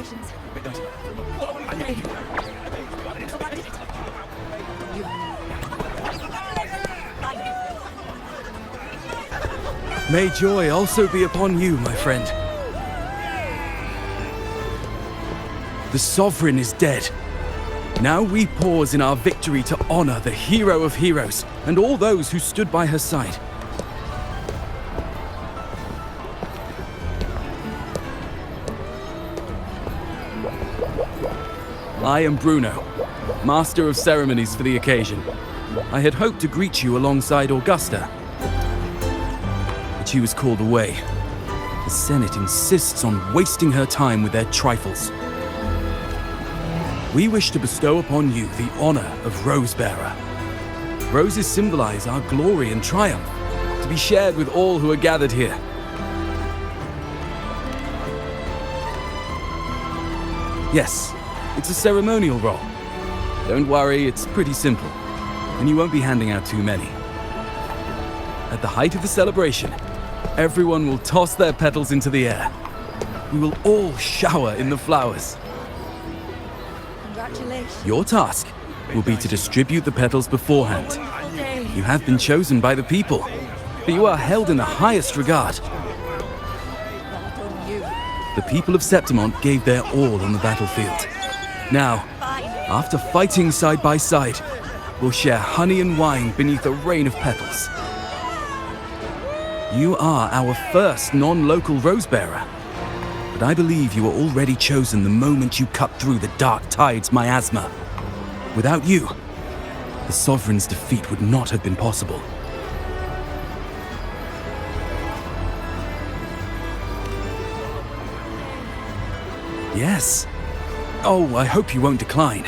Congratulations. May joy also be upon you, my friend. The Sovereign is dead. Now we pause in our victory to honor the hero of heroes and all those who stood by her side. I am Bruno, Master of Ceremonies for the occasion. I had hoped to greet you alongside Augusta, but she was called away. The Senate insists on wasting her time with their trifles. We wish to bestow upon you the honor of Rose-bearer. Roses symbolize our glory and triumph, to be shared with all who are gathered here. Yes, it's a ceremonial role. Don't worry, it's pretty simple, and you won't be handing out too many. At the height of the celebration, everyone will toss their petals into the air. We will all shower in the flowers. Congratulations. Your task will be to distribute the petals beforehand. You have been chosen by the people, but you are held in the highest regard. The people of Septimont gave their all on the battlefield. Now, after fighting side by side, we'll share honey and wine beneath a rain of petals. You are our first non-local rose-bearer, but I believe you were already chosen the moment you cut through the dark tide's miasma. Without you, the Sovereign's defeat would not have been possible. Yes. Oh, I hope you won't decline.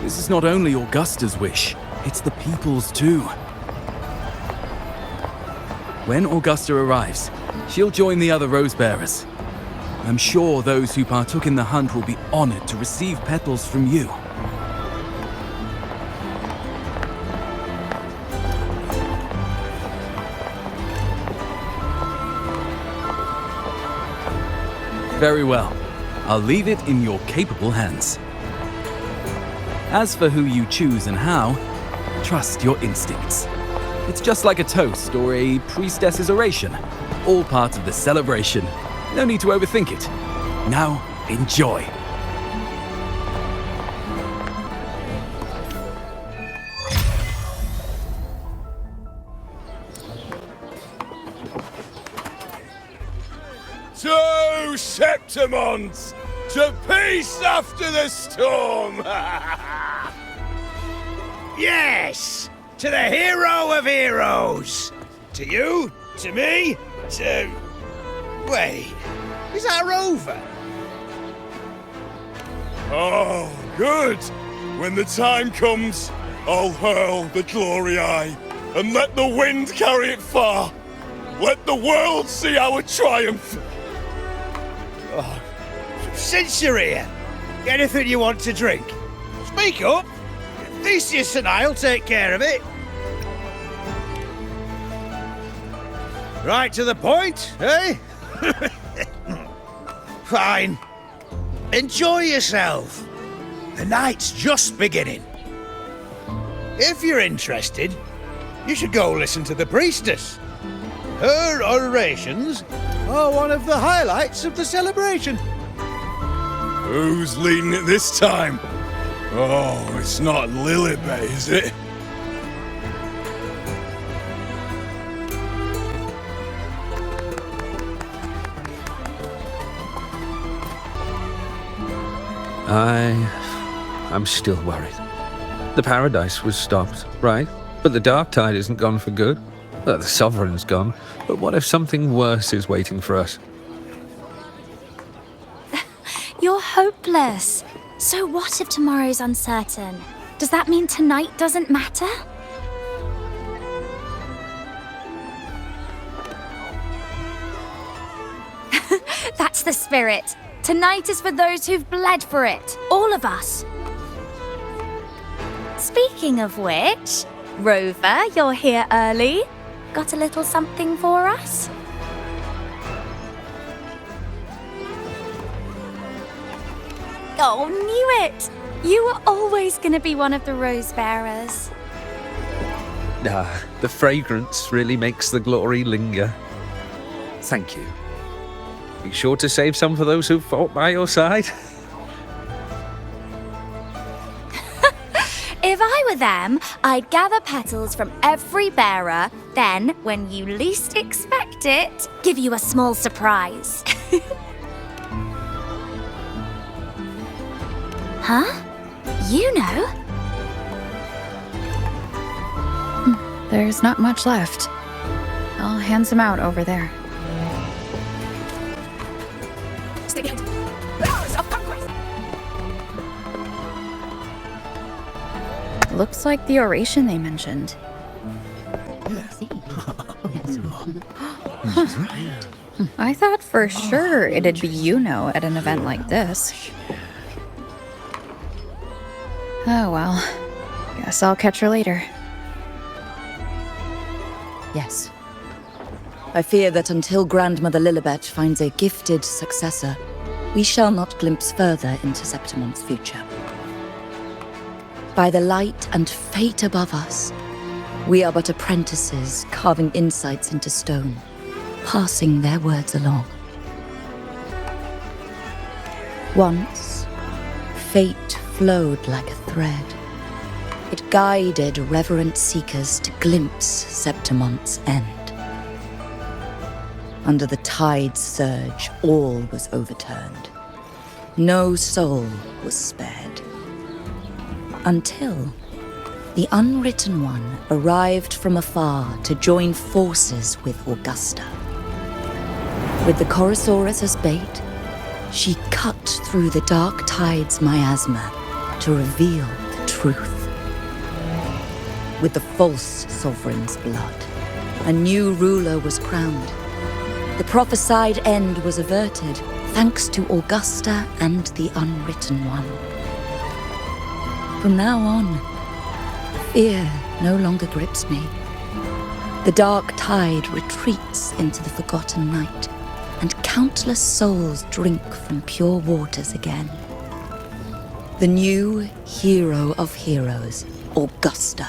This is not only Augusta's wish, it's the people's too. When Augusta arrives, she'll join the other rose-bearers. I'm sure those who partook in the hunt will be honored to receive petals from you. Very well. I'll leave it in your capable hands. As for who you choose and how, trust your instincts. It's just like a toast or a priestess's oration, all part of the celebration. No need to overthink it. Now, enjoy. To Septimont! To peace after the storm! Yes! To the hero of heroes! To you, to me, to... Wait, is that Rover? Oh, good! When the time comes, I'll hurl the glory eye and let the wind carry it far. Let the world see our triumph! Oh, since you're here, anything you want to drink? Speak up! Theseus and I'll take care of it. Right to the point, eh? Fine. Enjoy yourself. The night's just beginning. If you're interested, you should go listen to the priestess. Her orations are one of the highlights of the celebration. Who's leading it this time? Oh, it's not Lilibet, is it? I'm still worried. The paradise was stopped, right? But the dark tide isn't gone for good. Well, the Sovereign's gone. But what if something worse is waiting for us? You're hopeless. So what if tomorrow's uncertain? Does that mean tonight doesn't matter? That's the spirit. Tonight is for those who've bled for it. All of us. Speaking of which, Rover, you're here early. Got a little something for us? Oh, knew it! You were always gonna be one of the rose bearers. The fragrance really makes the glory linger. Thank you. Be sure to save some for those who fought by your side. If I were them, I'd gather petals from every bearer, then, when you least expect it, give you a small surprise. Huh? You know? There's not much left. I'll hand some out over there. Stay behind. Powers of conquest! Looks like the oration they mentioned. I thought for sure it'd be at an event like this. Oh well. Guess I'll catch her later. Yes. I fear that until Grandmother Lilibet finds a gifted successor, we shall not glimpse further into Septimon's future. By the light and fate above us, we are but apprentices carving insights into stone, passing their words along. Once, fate flowed like a thread. It guided reverent seekers to glimpse Septimon's end. Under the tide's surge, all was overturned. No soul was spared. Until the Unwritten One arrived from afar to join forces with Augusta. With the Chorosaurus as bait, she cut through the dark tide's miasma to reveal the truth. With the false sovereign's blood, a new ruler was crowned. The prophesied end was averted, thanks to Augusta and the Unwritten One. From now on, fear no longer grips me. The dark tide retreats into the forgotten night, and countless souls drink from pure waters again. The new hero of heroes, Augusta,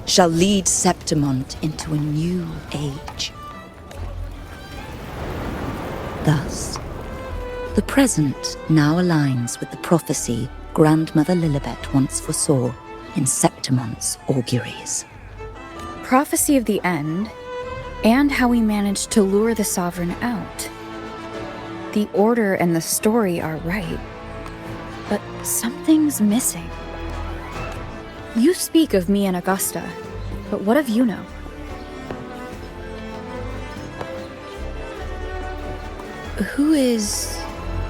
shall lead Septimont into a new age. Thus, the present now aligns with the prophecy Grandmother Lilibet once foresaw in Septimont's auguries. Prophecy of the end, and how we managed to lure the Sovereign out. The order and the story are right, but something's missing. You speak of me and Augusta, but what of Yuno? Who is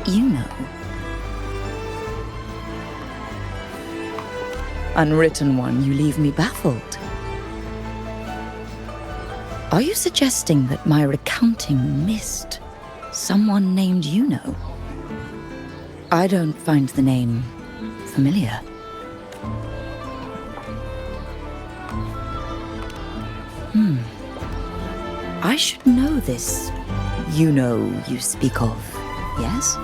Yuno? Unwritten One, you leave me baffled. Are you suggesting that my recounting missed someone named Yuno? I don't find the name familiar. I should know this Yuno you speak of, yes?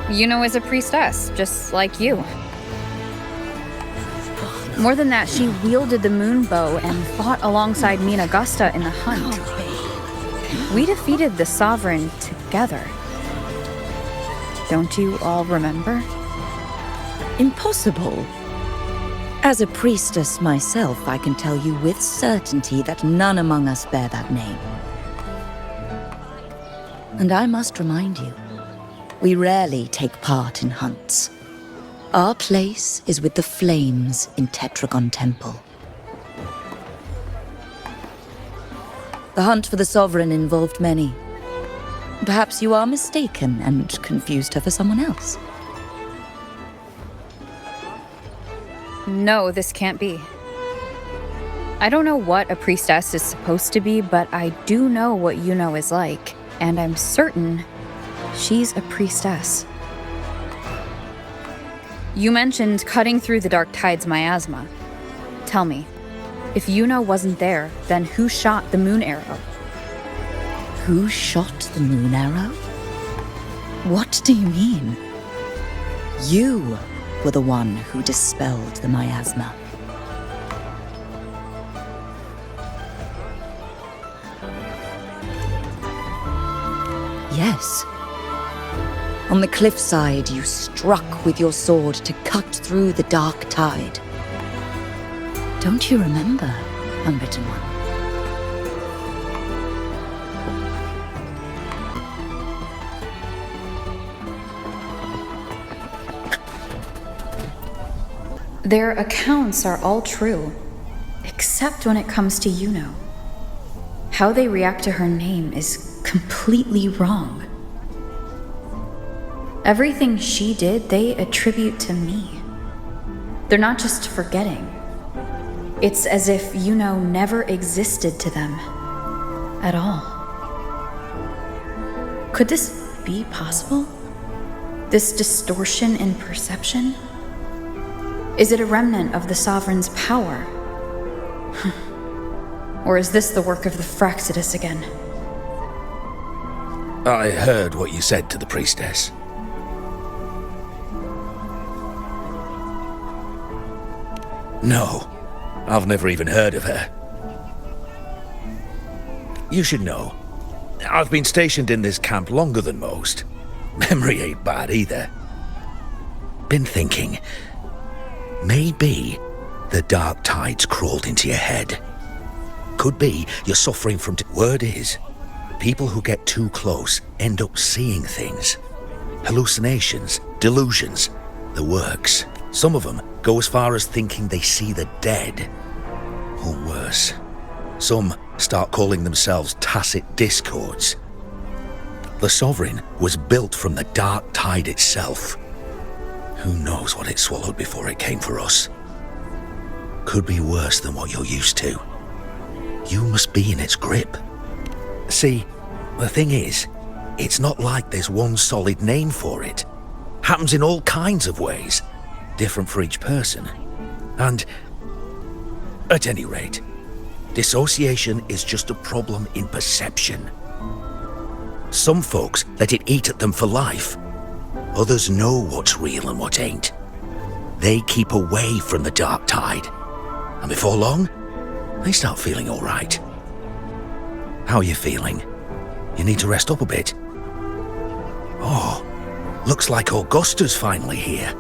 Yuno is a priestess, just like you. More than that, she wielded the moon bow and fought alongside me and Augusta in the hunt. We defeated the Sovereign together. Don't you all remember? Impossible. As a priestess myself, I can tell you with certainty that none among us bear that name. And I must remind you, we rarely take part in hunts. Our place is with the flames in Tetragon Temple. The hunt for the Sovereign involved many. Perhaps you are mistaken and confused her for someone else. No, this can't be. I don't know what a priestess is supposed to be, but I do know what Yuno is like, and I'm certain she's a priestess. You mentioned cutting through the dark tide's miasma. Tell me, if Yuno wasn't there, then who shot the moon arrow? Who shot the moon arrow? What do you mean? You were the one who dispelled the miasma. Yes. On the cliffside, you struck with your sword to cut through the dark tide. Don't you remember, Unwritten One? Their accounts are all true, except when it comes to Yuno. How they react to her name is completely wrong. Everything she did, they attribute to me. They're not just forgetting. It's as if Yuno never existed to them at all. Could this be possible? This distortion in perception? Is it a remnant of the Sovereign's power? Or is this the work of the Fraxidus again? I heard what you said to the priestess. No, I've never even heard of her. You should know, I've been stationed in this camp longer than most. Memory ain't bad either. Been thinking, maybe the dark tides crawled into your head. Could be you're suffering from... Word is, people who get too close end up seeing things. Hallucinations, delusions, the works. Some of them go as far as thinking they see the dead. Or worse, some start calling themselves tacit discords. The Sovereign was built from the dark tide itself. Who knows what it swallowed before it came for us? Could be worse than what you're used to. You must be in its grip. See, the thing is, it's not like there's one solid name for it. Happens in all kinds of ways, different for each person. And, at any rate, dissociation is just a problem in perception. Some folks let it eat at them for life. Others know what's real and what ain't. They keep away from the dark tide. And before long, they start feeling all right. How are you feeling? You need to rest up a bit. Oh, looks like Augusta's finally here.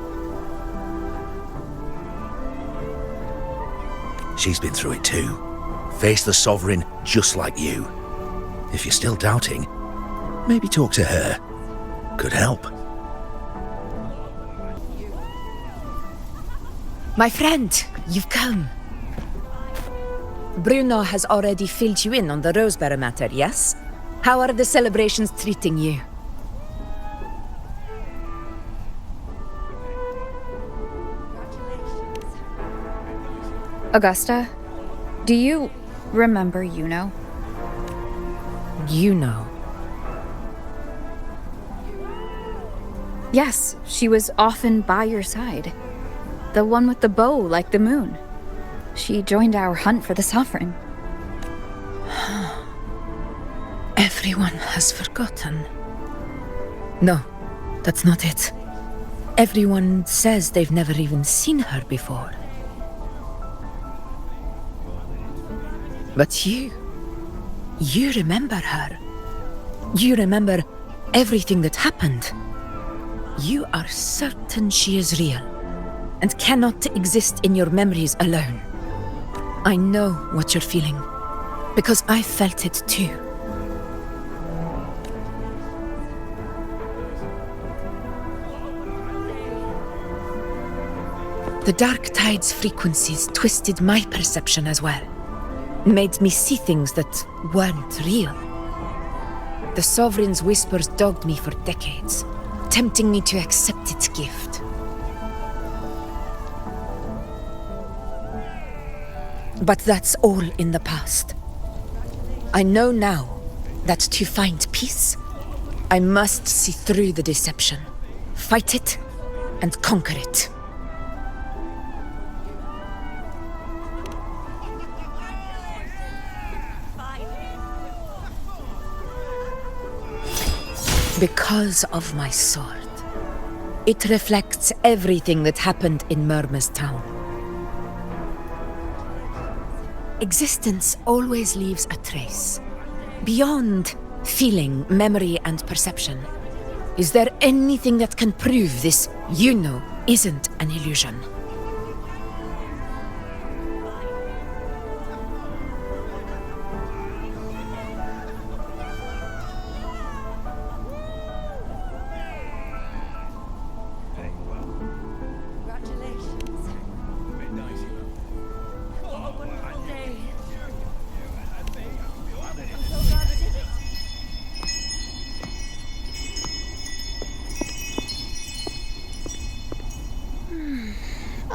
She's been through it too. Faced the Sovereign just like you. If you're still doubting, maybe talk to her. Could help. My friend, you've come. Bruno has already filled you in on the Rosebearer matter, yes? How are the celebrations treating you? Augusta, do you remember Yuno? You know. Yes, she was often by your side. The one with the bow like the moon. She joined our hunt for the Sovereign. Everyone has forgotten. No, that's not it. Everyone says they've never even seen her before. But you remember her. You remember everything that happened. You are certain she is real and cannot exist in your memories alone. I know what you're feeling, because I felt it too. The dark tide's frequencies twisted my perception as well. Made me see things that weren't real. The Sovereign's whispers dogged me for decades, tempting me to accept its gift. But that's all in the past. I know now that to find peace, I must see through the deception, fight it, and conquer it. Because of my sword. It reflects everything that happened in Murma's town. Existence always leaves a trace. Beyond feeling, memory, and perception. Is there anything that can prove this, isn't an illusion?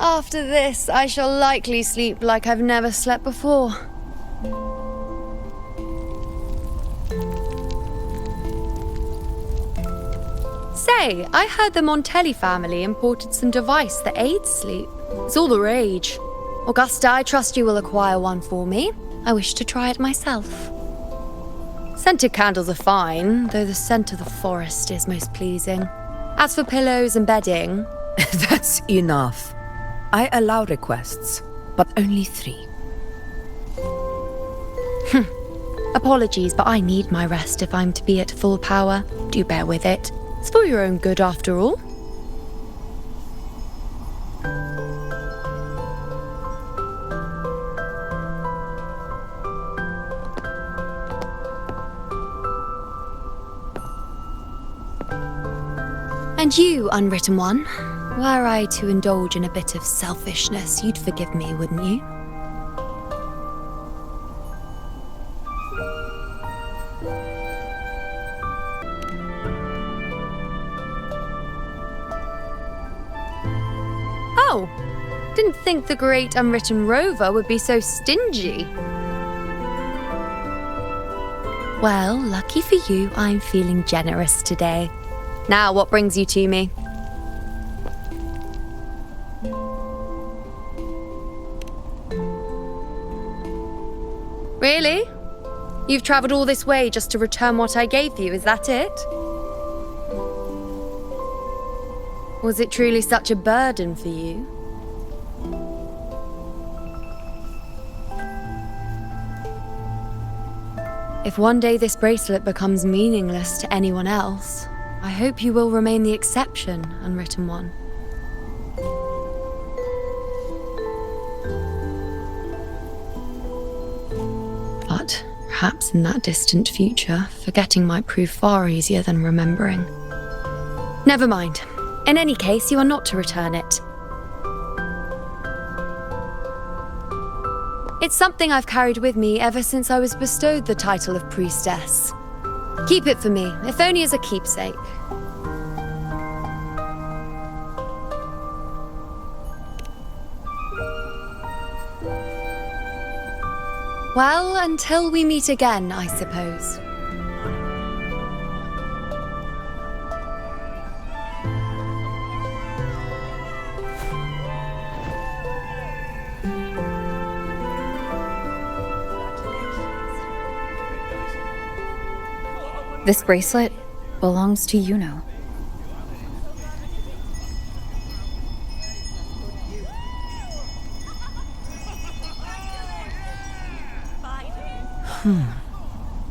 After this, I shall likely sleep like I've never slept before. Say, I heard the Montelli family imported some device that aids sleep. It's all the rage. Augusta, I trust you will acquire one for me. I wish to try it myself. Scented candles are fine, though the scent of the forest is most pleasing. As for pillows and bedding... That's enough. I allow requests, but only 3. Apologies, but I need my rest if I'm to be at full power. Do bear with it. It's for your own good, after all. And you, Unwritten One, were I to indulge in a bit of selfishness, you'd forgive me, wouldn't you? Oh, didn't think the great Unwritten Rover would be so stingy. Well, lucky for you, I'm feeling generous today. Now, what brings you to me? Really? You've travelled all this way just to return what I gave you, is that it? Was it truly such a burden for you? If one day this bracelet becomes meaningless to anyone else, I hope you will remain the exception, Unwritten One. But perhaps in that distant future, forgetting might prove far easier than remembering. Never mind. In any case, you are not to return it. It's something I've carried with me ever since I was bestowed the title of priestess. Keep it for me, if only as a keepsake. Well, until we meet again, I suppose. This bracelet belongs to Yuno.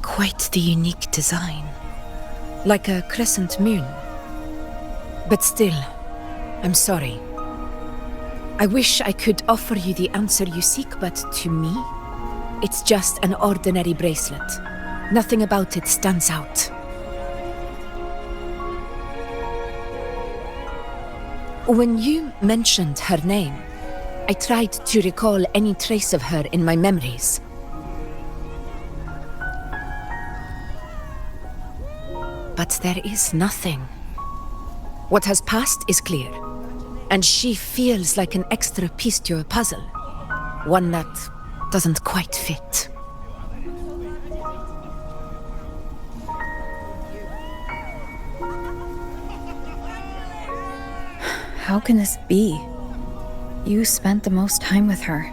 Quite the unique design. Like a crescent moon. But still, I'm sorry. I wish I could offer you the answer you seek, but to me, it's just an ordinary bracelet. Nothing about it stands out. When you mentioned her name, I tried to recall any trace of her in my memories. But there is nothing. What has passed is clear, and she feels like an extra piece to a puzzle. One that doesn't quite fit. How can this be? You spent the most time with her.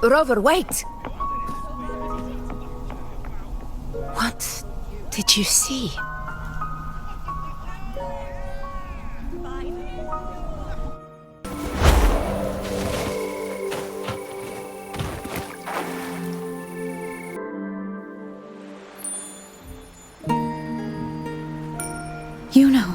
Rover, wait! What did you see? You know.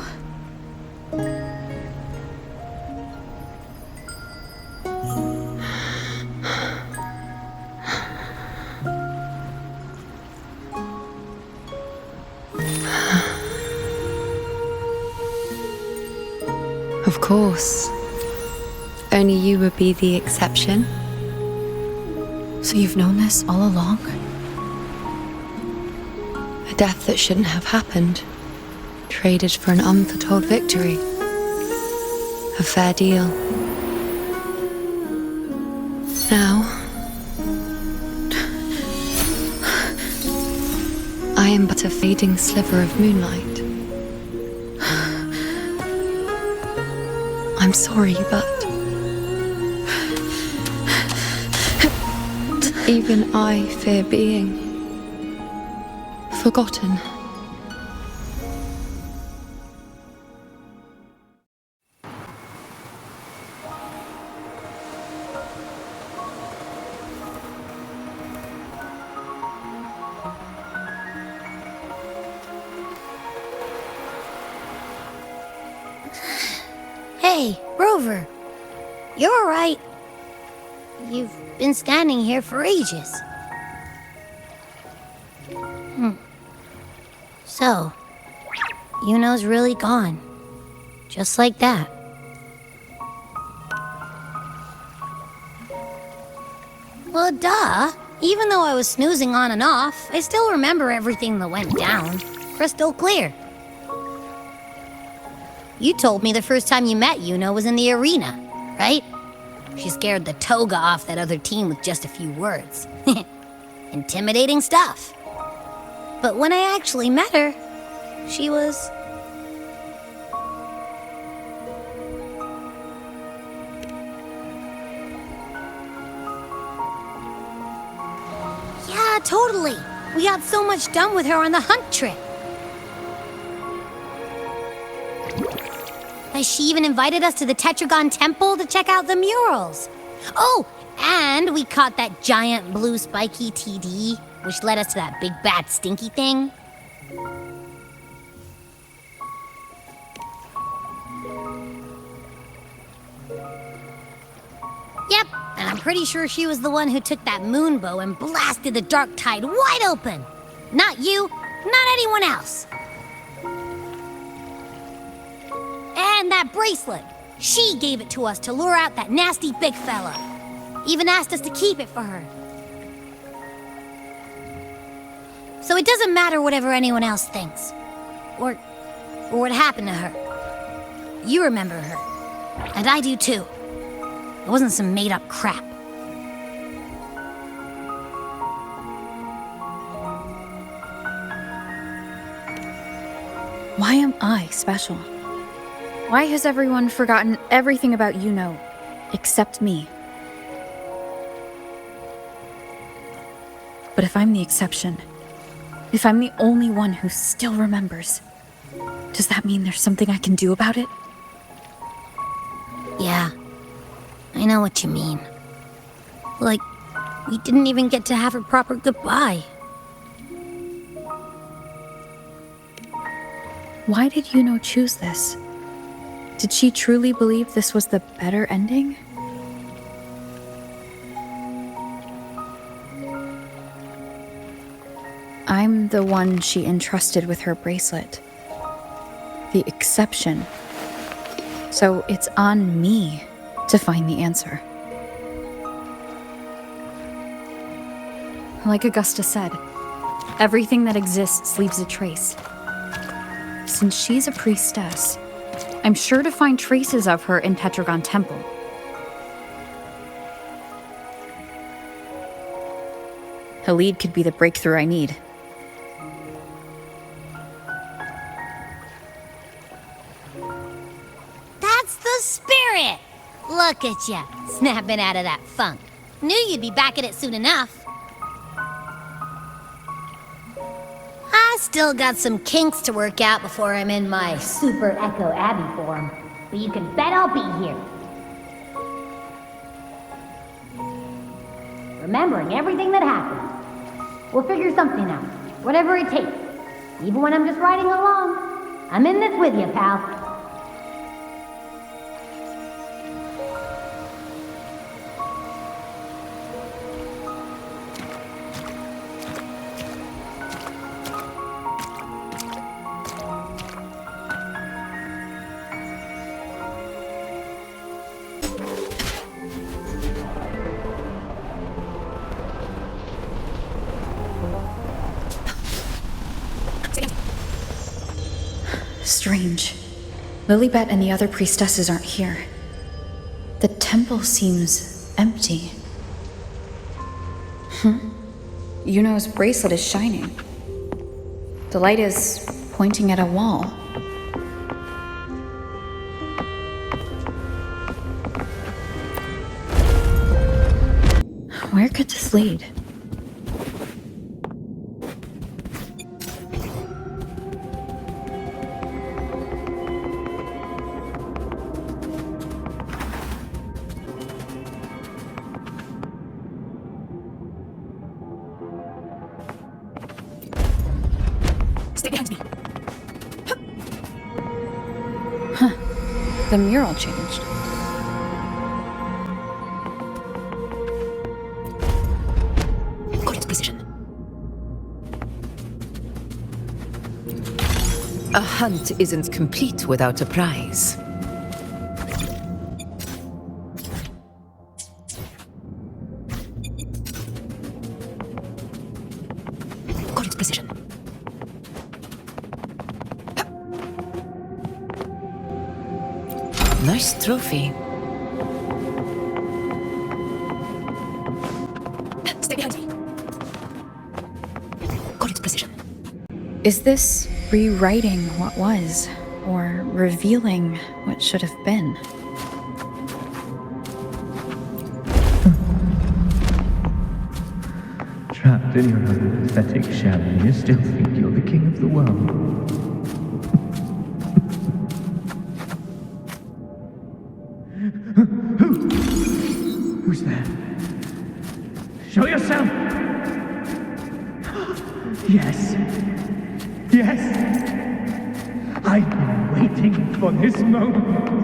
Of course. Only you would be the exception. So you've known this all along? A death that shouldn't have happened. Traded for an unforetold victory. A fair deal. Now, I am but a fading sliver of moonlight. I'm sorry, but even I fear being forgotten. Hey, Rover. You're all right. You've been standing here for ages. So, Yuno's really gone. Just like that. Well, duh. Even though I was snoozing on and off, I still remember everything that went down. Crystal clear. You told me the first time you met Yuno was in the arena, right? She scared the toga off that other team with just a few words. Intimidating stuff. But when I actually met her, she was... Yeah, totally. We got so much done with her on the hunt trip. She even invited us to the Tetragon Temple to check out the murals. Oh, and we caught that giant blue spiky TD, which led us to that big bad stinky thing. Yep, and I'm pretty sure she was the one who took that moon bow and blasted the dark tide wide open. Not you, not anyone else. And that bracelet. She gave it to us to lure out that nasty big fella. Even asked us to keep it for her. So it doesn't matter whatever anyone else thinks. Or what happened to her. You remember her. And I do too. It wasn't some made-up crap. Why am I special? Why has everyone forgotten everything about Yuno, except me? But if I'm the exception, if I'm the only one who still remembers, does that mean there's something I can do about it? Yeah, I know what you mean. Like, we didn't even get to have a proper goodbye. Why did Yuno choose this? Did she truly believe this was the better ending? I'm the one she entrusted with her bracelet. The exception. So it's on me to find the answer. Like Augusta said, everything that exists leaves a trace. Since she's a priestess, I'm sure to find traces of her in Tetragon Temple. Halid could be the breakthrough I need. That's the spirit! Look at ya, snapping out of that funk. Knew you'd be back at it soon enough. I still got some kinks to work out before I'm in my Super Echo Abbey form. But you can bet I'll be here. Remembering everything that happened. We'll figure something out. Whatever it takes. Even when I'm just riding along. I'm in this with you, pal. Strange. Lilibet and the other priestesses aren't here. The temple seems empty. Yuno's bracelet is shining. The light is pointing at a wall. Where could this lead? The mural changed. Got its precision. A hunt isn't complete without a prize. Got its precision. Nice trophy. Stay behind me. Got its precision. Is this rewriting what was, or revealing what should have been? Trapped in your own pathetic shell, and you still think you're the king of the world. Who's there? Show yourself! Yes. Yes! I've been waiting for this moment.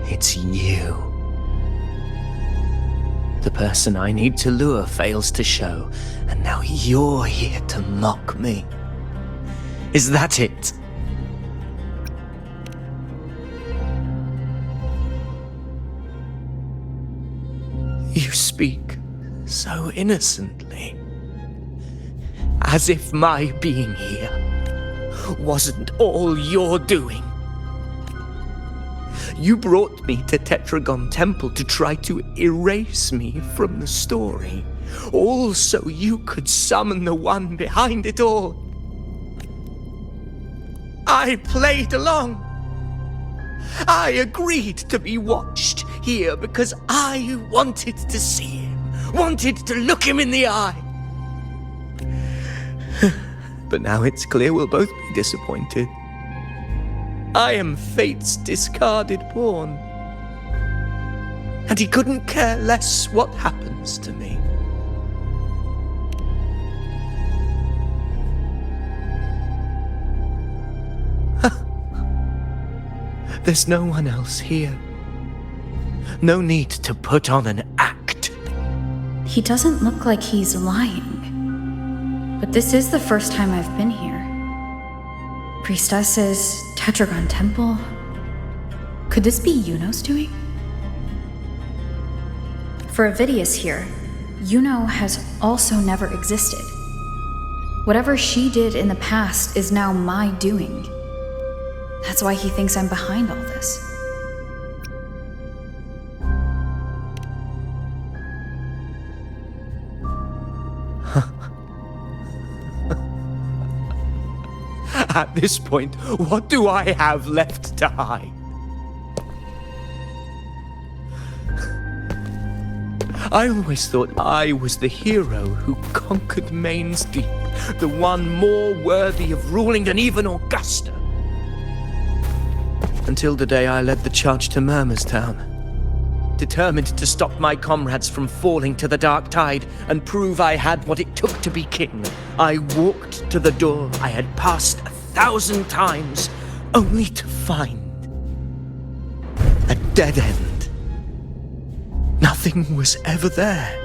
It's you. The person I need to lure fails to show, and now you're here to mock me. Is that it? You speak so innocently, as if my being here wasn't all you're doing. You brought me to Tetragon Temple to try to erase me from the story, all so you could summon the one behind it all. I played along. I agreed to be watched here because I wanted to see him, wanted to look him in the eye. But now it's clear we'll both be disappointed. I am fate's discarded pawn. And he couldn't care less what happens to me. There's no one else here. No need to put on an act. He doesn't look like he's lying. But this is the first time I've been here. Priestesses, Tetragon Temple. Could this be Yuno's doing? For Avidius here, Yuno has also never existed. Whatever she did in the past is now my doing. That's why he thinks I'm behind all this. At this point, what do I have left to hide? I always thought I was the hero who conquered Main's Deep, the one more worthy of ruling than even Augusta. Until the day I led the charge to Murmur's Town. Determined to stop my comrades from falling to the dark tide and prove I had what it took to be king, I walked to the door I had passed 1,000 times, only to find a dead end. Nothing was ever there.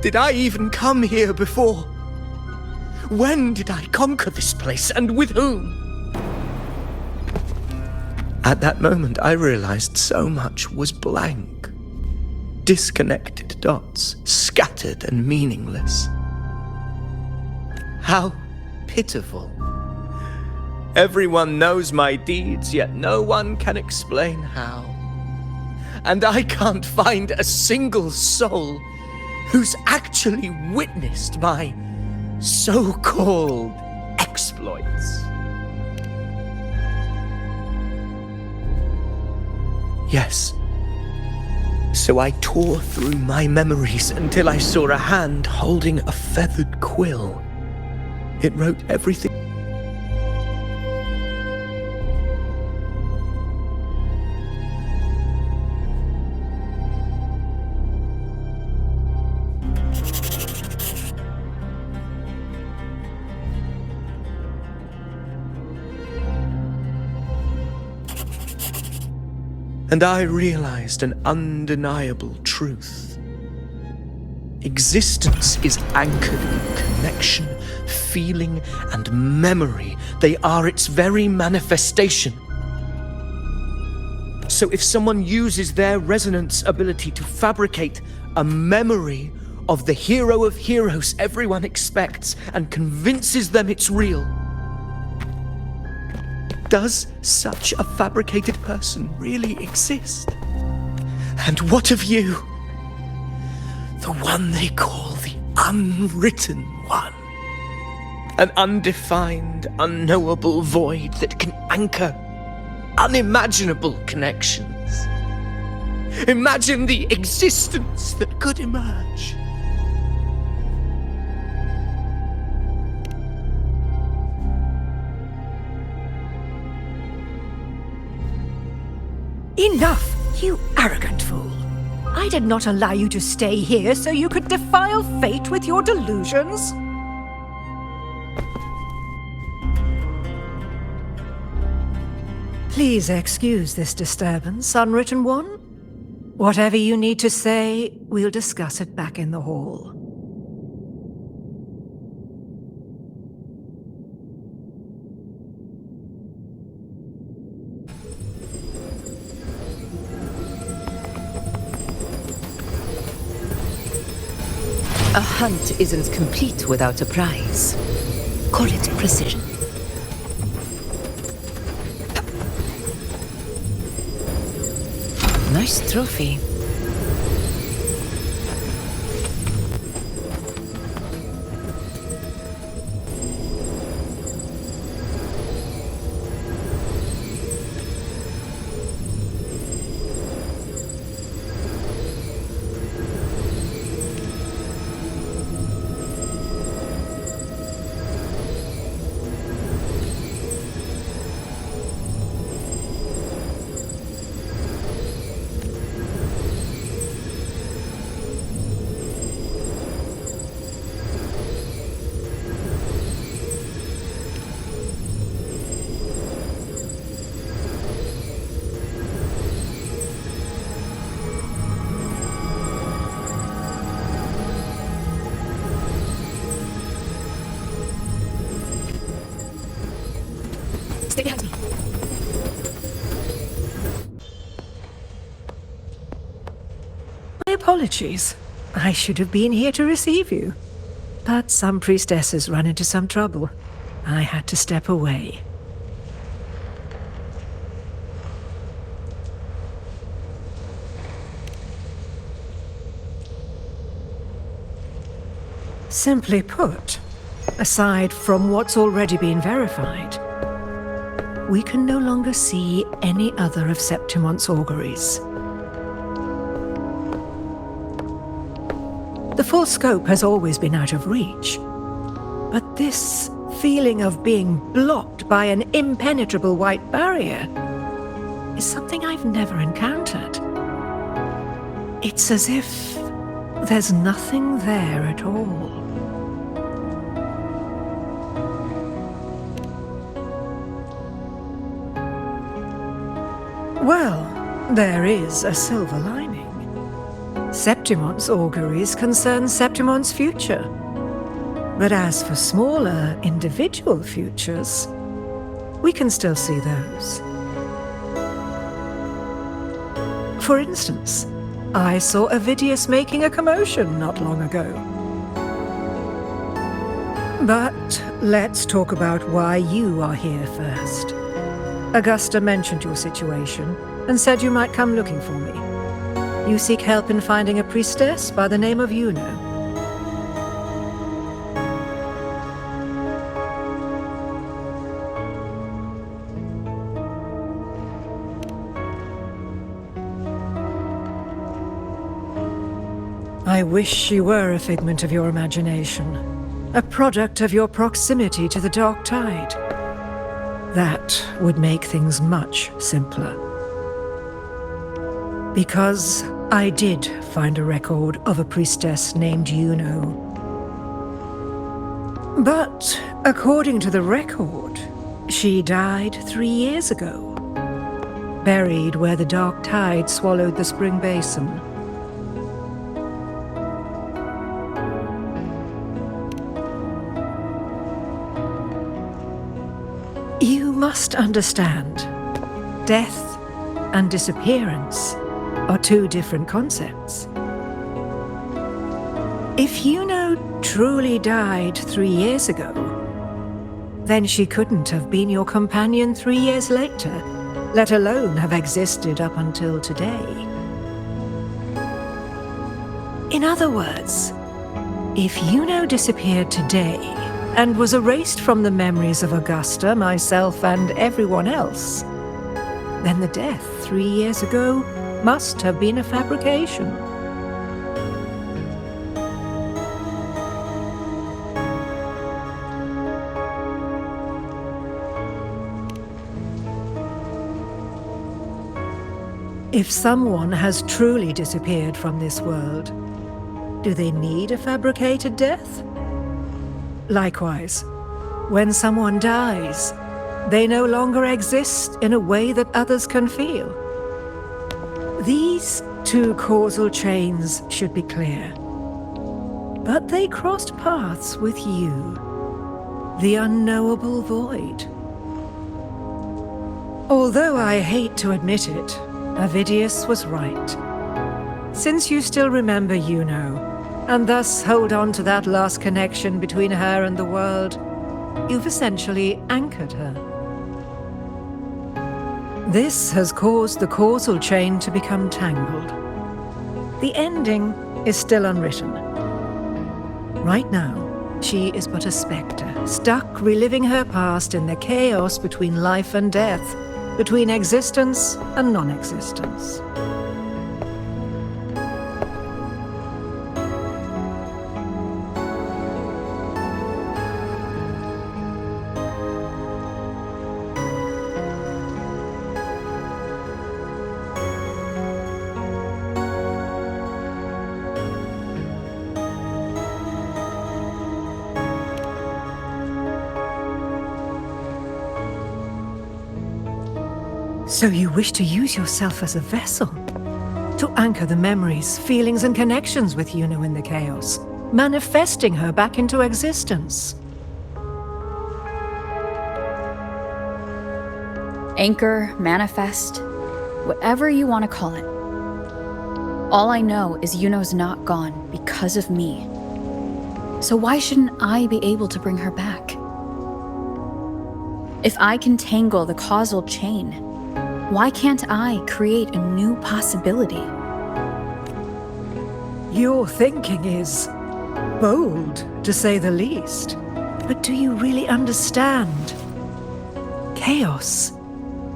Did I even come here before? When did I conquer this place, and with whom? At that moment, I realized so much was blank. Disconnected dots, scattered and meaningless. How pitiful. Everyone knows my deeds, yet no one can explain how. And I can't find a single soul who's actually witnessed my so-called exploits. Yes. So I tore through my memories until I saw a hand holding a feathered quill. It wrote everything. And I realized an undeniable truth. Existence is anchored in connection, feeling, and memory. They are its very manifestation. So if someone uses their resonance ability to fabricate a memory of the hero of heroes everyone expects and convinces them it's real, does such a fabricated person really exist? And what of you? The one they call the unwritten one. An undefined, unknowable void that can anchor unimaginable connections. Imagine the existence that could emerge. Enough, you arrogant fool. I did not allow you to stay here so you could defile fate with your delusions. Please excuse this disturbance, Unwritten One. Whatever you need to say, we'll discuss it back in the hall. A hunt isn't complete without a prize. Call it precision. Nice trophy. Stay behind me. My apologies. I should have been here to receive you. But some priestesses run into some trouble. I had to step away. Simply put, aside from what's already been verified, we can no longer see any other of Septimon's auguries. The full scope has always been out of reach, but this feeling of being blocked by an impenetrable white barrier is something I've never encountered. It's as if there's nothing there at all. Well, there is a silver lining. Septimon's auguries concern Septimon's future. But as for smaller, individual futures, we can still see those. For instance, I saw Avidius making a commotion not long ago. But let's talk about why you are here first. Augusta mentioned your situation and said you might come looking for me. You seek help in finding a priestess by the name of Yuno. I wish she were a figment of your imagination, a product of your proximity to the dark tide. That would make things much simpler. Because I did find a record of a priestess named Yuno. But according to the record, she died 3 years ago, buried where the dark tide swallowed the spring basin. You must understand, death and disappearance are two different concepts. If Yuno truly died 3 years ago, then she couldn't have been your companion 3 years later, let alone have existed up until today. In other words, if Yuno disappeared today and was erased from the memories of Augusta, myself, and everyone else, then the death 3 years ago must have been a fabrication. If someone has truly disappeared from this world, do they need a fabricated death? Likewise, when someone dies, they no longer exist in a way that others can feel. These two causal chains should be clear. But they crossed paths with you, the unknowable void. Although I hate to admit it, Avidius was right. Since you still remember Yuno, and thus hold on to that last connection between her and the world, you've essentially anchored her. This has caused the causal chain to become tangled. The ending is still unwritten. Right now, she is but a spectre, stuck reliving her past in the chaos between life and death, between existence and non-existence. So you wish to use yourself as a vessel, to anchor the memories, feelings, and connections with Yuno in the chaos, manifesting her back into existence. Anchor, manifest, whatever you want to call it. All I know is Yuno's not gone because of me. So why shouldn't I be able to bring her back? If I can tangle the causal chain, why can't I create a new possibility? Your thinking is bold, to say the least. But do you really understand? Chaos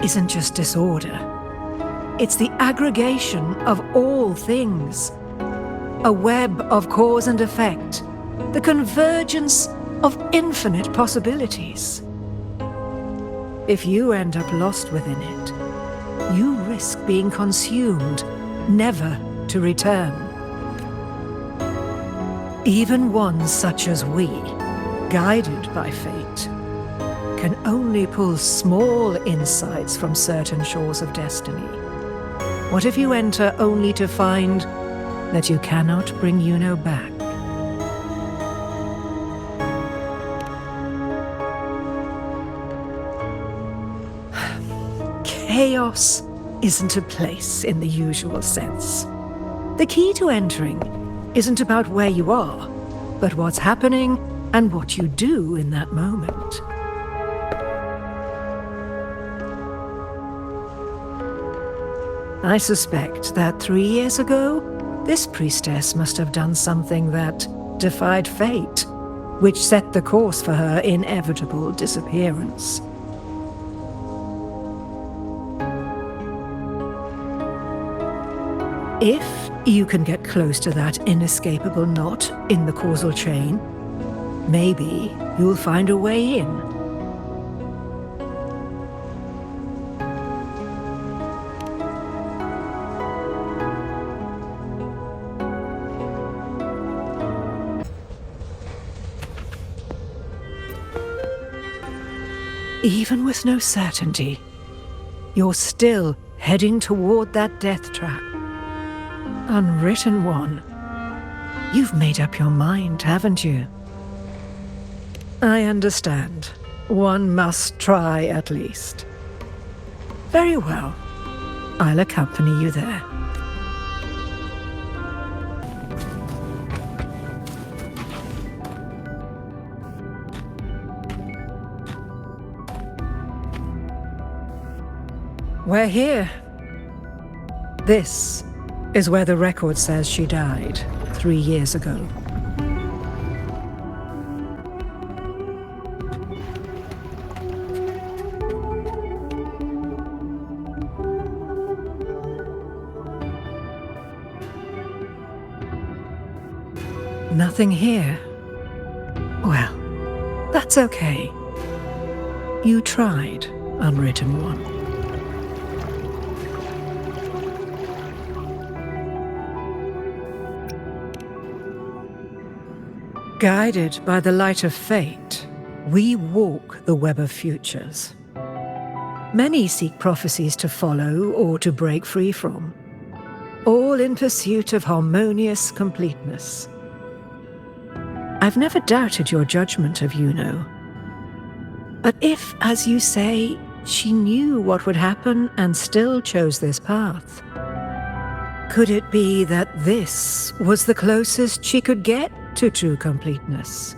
isn't just disorder. It's the aggregation of all things. A web of cause and effect. The convergence of infinite possibilities. If you end up lost within it, you risk being consumed, never to return. Even ones such as we, guided by fate, can only pull small insights from certain shores of destiny. What if you enter only to find that you cannot bring Yuno back? Chaos isn't a place in the usual sense. The key to entering isn't about where you are, but what's happening and what you do in that moment. I suspect that 3 years ago, this priestess must have done something that defied fate, which set the course for her inevitable disappearance. If you can get close to that inescapable knot in the causal chain, maybe you'll find a way in. Even with no certainty, you're still heading toward that death trap. Unwritten one. You've made up your mind, haven't you? I understand. One must try at least. Very well. I'll accompany you there. We're here. This is where the record says she died 3 years ago. Nothing here. Well, that's okay. You tried, Unwritten One. Guided by the light of fate, we walk the web of futures. Many seek prophecies to follow or to break free from, all in pursuit of harmonious completeness. I've never doubted your judgment of Yuno. But if, as you say, she knew what would happen and still chose this path, could it be that this was the closest she could get to true completeness?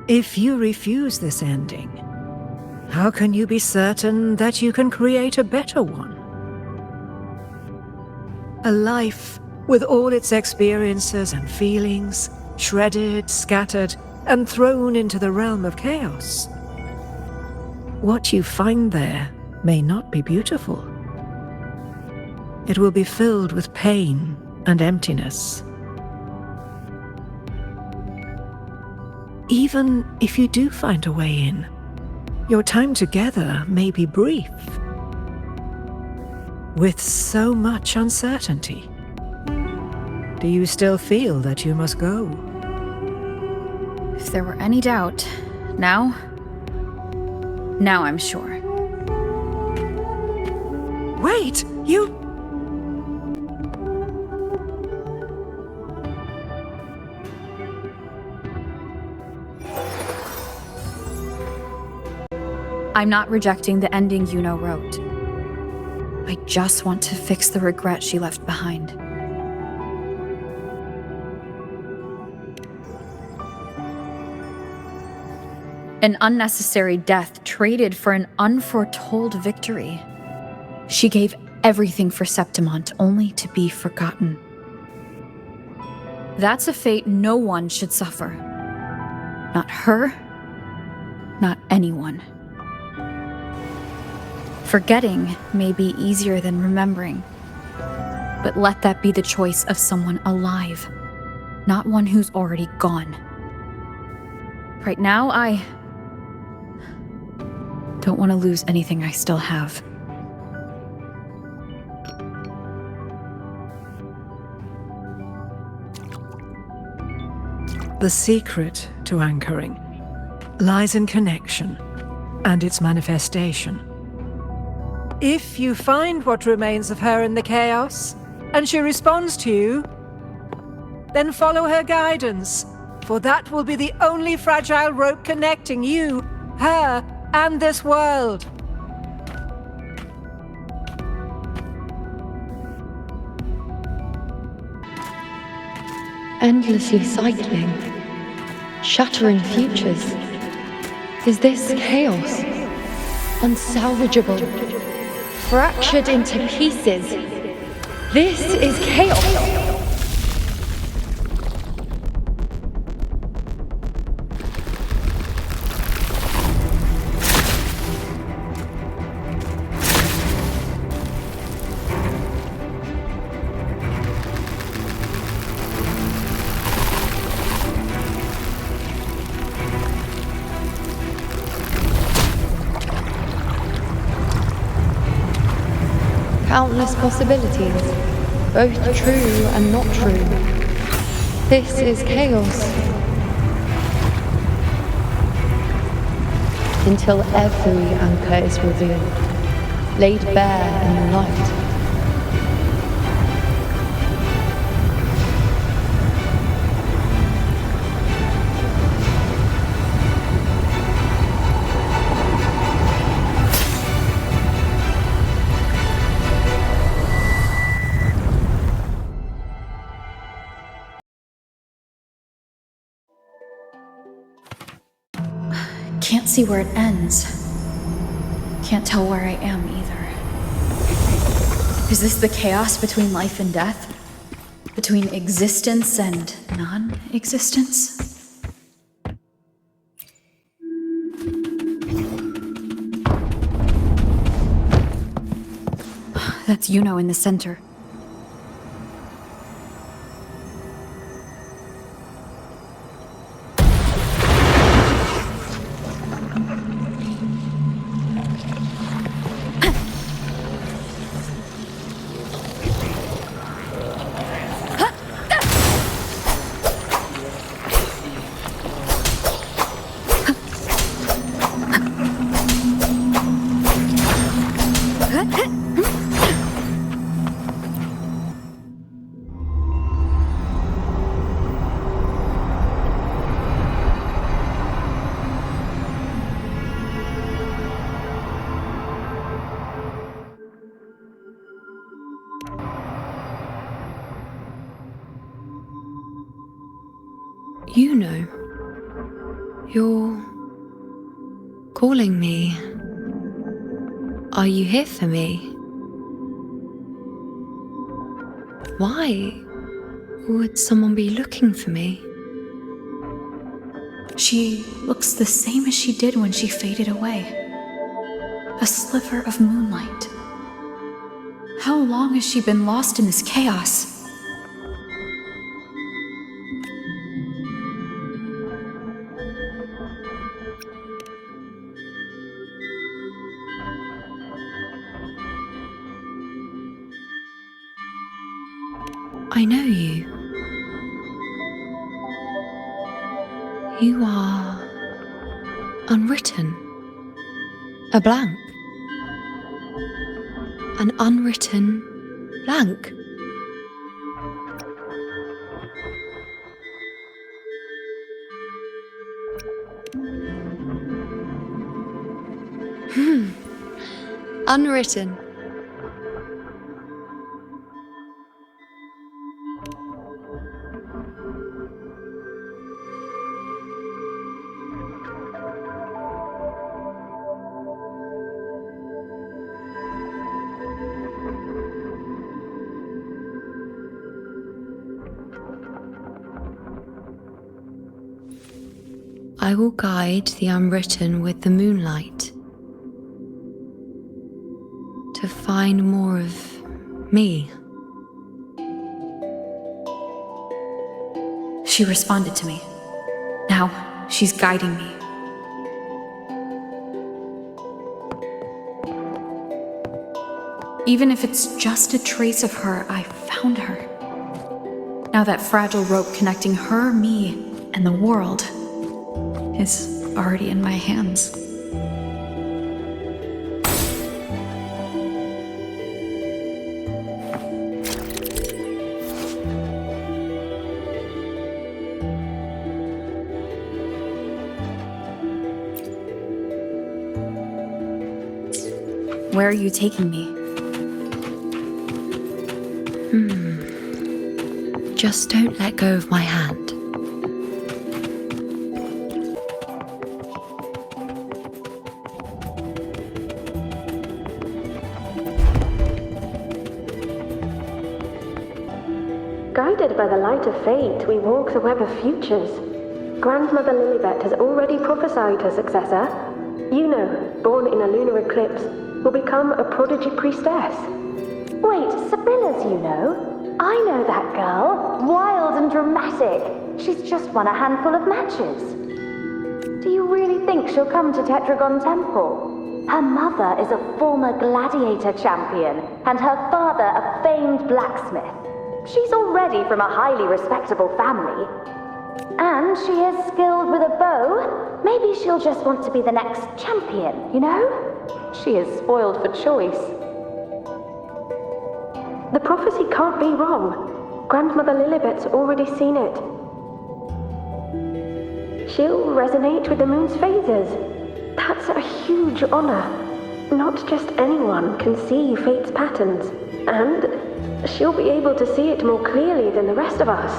If you refuse this ending, how can you be certain that you can create a better one? A life with all its experiences and feelings, shredded, scattered, and thrown into the realm of chaos. What you find there may not be beautiful. It will be filled with pain and emptiness. Even if you do find a way in, your time together may be brief. With so much uncertainty, do you still feel that you must go? If there were any doubt, now I'm sure. Wait, you... I'm not rejecting the ending Yuno wrote. I just want to fix the regret she left behind. An unnecessary death traded for an unforetold victory. She gave everything for Septimont only to be forgotten. That's a fate no one should suffer. Not her, not anyone. Forgetting may be easier than remembering, but let that be the choice of someone alive, not one who's already gone. Right now, I don't want to lose anything I still have. The secret to anchoring lies in connection and its manifestation. If you find what remains of her in the chaos, and she responds to you, then follow her guidance, for that will be the only fragile rope connecting you, her, and this world. Endlessly cycling, shattering futures. Is this chaos? Unsalvageable, fractured into pieces. This is chaos. Countless possibilities, both true and not true. This is chaos. Until every anchor is revealed, laid bare in the light. Can't see where it ends. Can't tell where I am either. Is this the chaos between life and death? Between existence and non-existence? That's Yuno in the center. You know, you're calling me. Are you here for me? Why would someone be looking for me? She looks the same as she did when she faded away. A sliver of moonlight. How long has she been lost in this chaos? I know you. You are unwritten. A blank. An unwritten blank. Unwritten. I will guide the unwritten with the moonlight to find more of me. She responded to me. Now, she's guiding me. Even if it's just a trace of her, I found her. Now that fragile rope connecting her, me, and the world is already in my hands. Where are you taking me? Just don't let go of my hand. Guided by the light of fate, we walk the web of futures. Grandmother Lilibet has already prophesied her successor. Yuno, born in a lunar eclipse, will become a prodigy priestess. Wait, Sibylla's Yuno? I know that girl. Wild and dramatic. She's just won a handful of matches. Do you really think she'll come to Tetragon Temple? Her mother is a former gladiator champion, and her father a famed blacksmith. She's already from a highly respectable family. And she is skilled with a bow. Maybe she'll just want to be the next champion, you know? She is spoiled for choice. The prophecy can't be wrong. Grandmother Lilibet's already seen it. She'll resonate with the moon's phases. That's a huge honor. Not just anyone can see fate's patterns, and she'll be able to see it more clearly than the rest of us.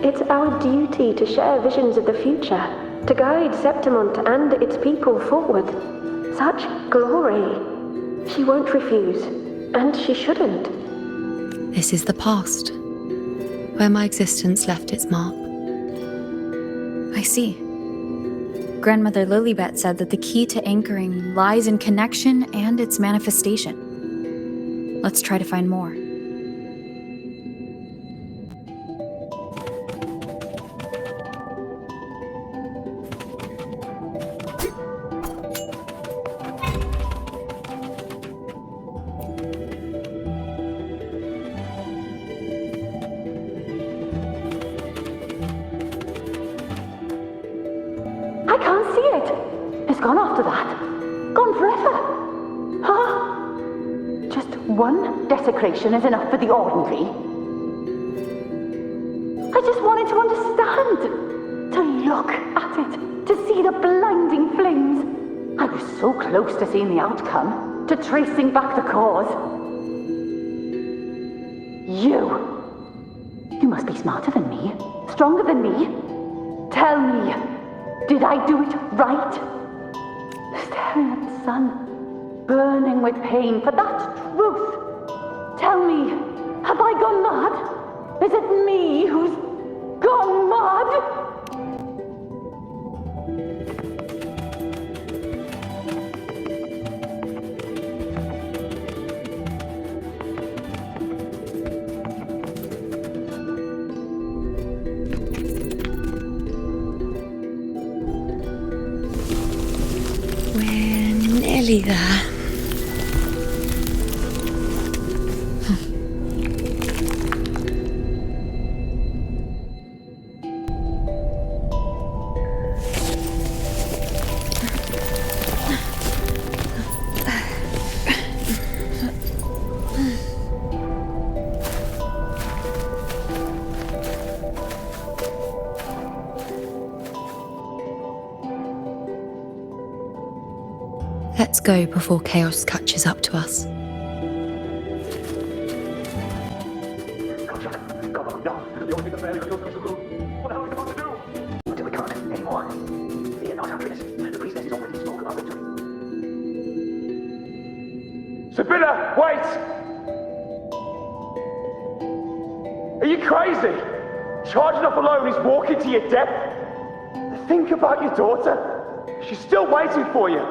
It's our duty to share visions of the future, to guide Septimont and its people forward. Such glory. She won't refuse, and she shouldn't. This is the past, where my existence left its mark. I see. Grandmother Lilibet said that the key to anchoring lies in connection and its manifestation. Let's try to find more. I can't see it. It's gone after that. Gone forever. Huh? Just one desecration is enough for the ordinary. I just wanted to understand. To look at it. To see the blinding flames. I was so close to seeing the outcome. To tracing back the cause. You must be smarter than me. Stronger than me. Tell me. Did I do it right? Staring at the sun, burning with pain for that truth. Tell me, have I gone mad? Is it me who's gone mad? Nearly there. Let's go before chaos catches up to us. Sibylla, wait! Are you crazy? Charging up alone is walking to your death. think about your daughter. She's still waiting for you.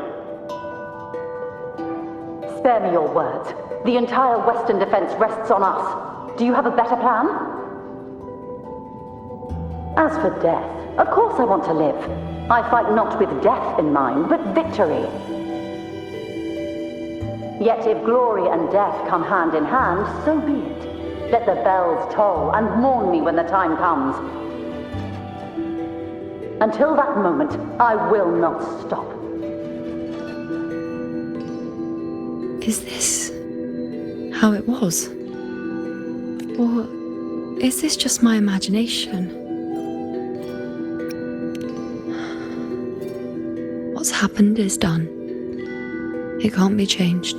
Spare me your words. The entire Western defense rests on us. Do you have a better plan? As for death, of course I want to live. I fight not with death in mind, but victory. Yet if glory and death come hand in hand, so be it. Let the bells toll and mourn me when the time comes. Until that moment, I will not stop. Is this how it was? Or is this just my imagination? What's happened is done. It can't be changed.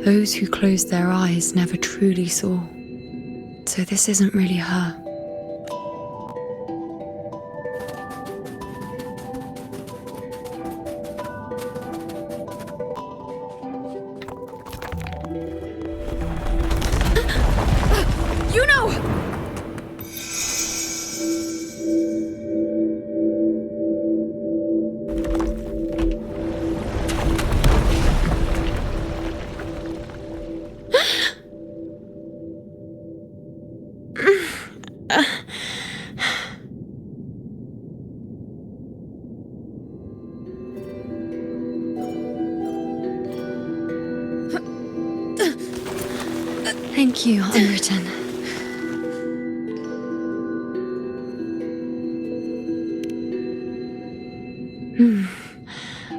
Those who closed their eyes never truly saw. So this isn't really her. You know! Thank you, Unwritten.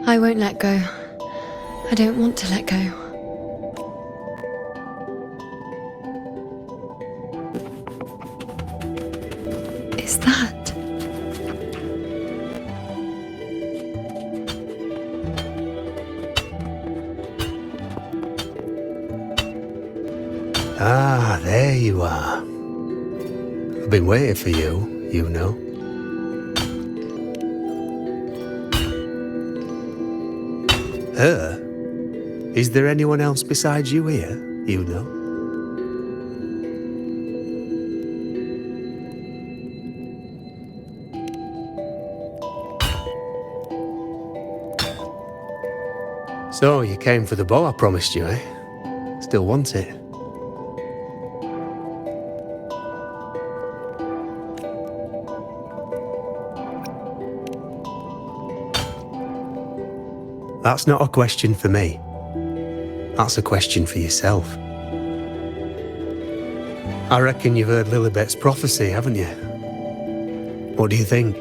I won't let go. I don't want to let go. Is that? Ah, there you are. I've been waiting for you, you know. Her? Is there anyone else besides you here, you know? So, you came for the bow I promised you, eh? Still want it? That's not a question for me. That's a question for yourself. I reckon you've heard Lilibet's prophecy, haven't you? What do you think?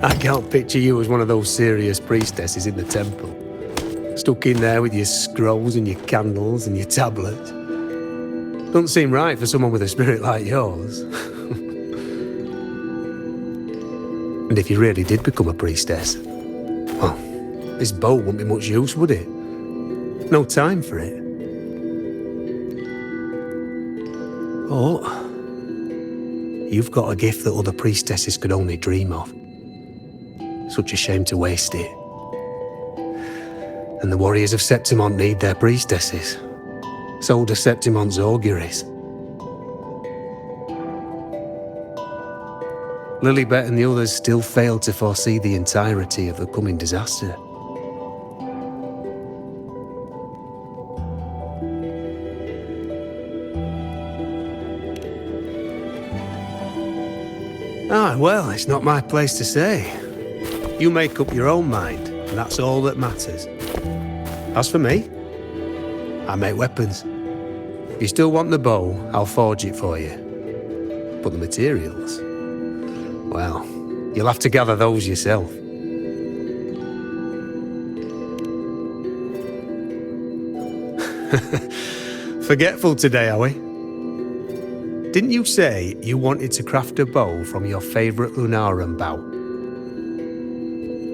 I can't picture you as one of those serious priestesses in the temple. Stuck in there with your scrolls and your candles and your tablets. Doesn't seem right for someone with a spirit like yours. And if you really did become a priestess, well, this bow wouldn't be much use, would it? No time for it. Oh, you've got a gift that other priestesses could only dream of. Such a shame to waste it. And the warriors of Septimont need their priestesses. So do Septimont's auguries. Lilibet and the others still failed to foresee the entirety of the coming disaster. Ah, well, it's not my place to say. You make up your own mind, and that's all that matters. As for me, I make weapons. If you still want the bow, I'll forge it for you. But the materials... well, you'll have to gather those yourself. Forgetful today, are we? Didn't you say you wanted to craft a bow from your favourite Lunaran bow?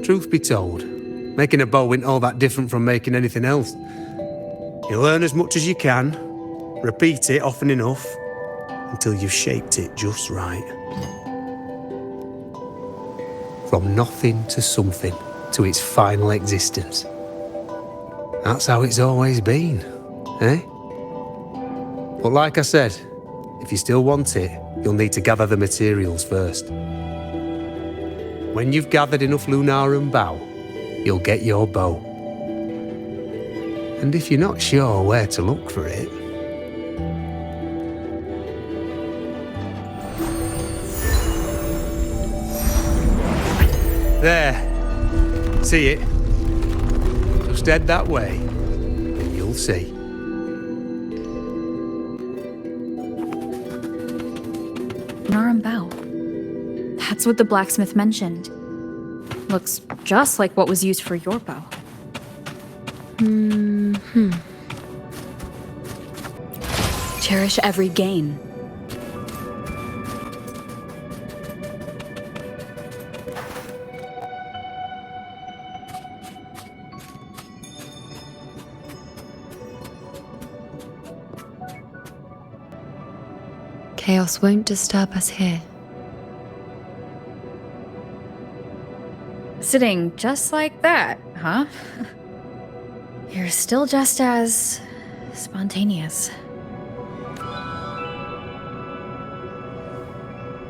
Truth be told, making a bow isn't all that different from making anything else. You learn as much as you can, repeat it often enough, until you've shaped it just right. From nothing to something, to its final existence. That's how it's always been, eh? But like I said, if you still want it, you'll need to gather the materials first. When you've gathered enough Lunarum bow, you'll get your bow. And if you're not sure where to look for it, there. See it? Just head that way, and you'll see. Lunarum bow. That's what the blacksmith mentioned. Looks just like what was used for your bow. Cherish every gain. Chaos won't disturb us here. Sitting just like that, huh? You're still just as spontaneous.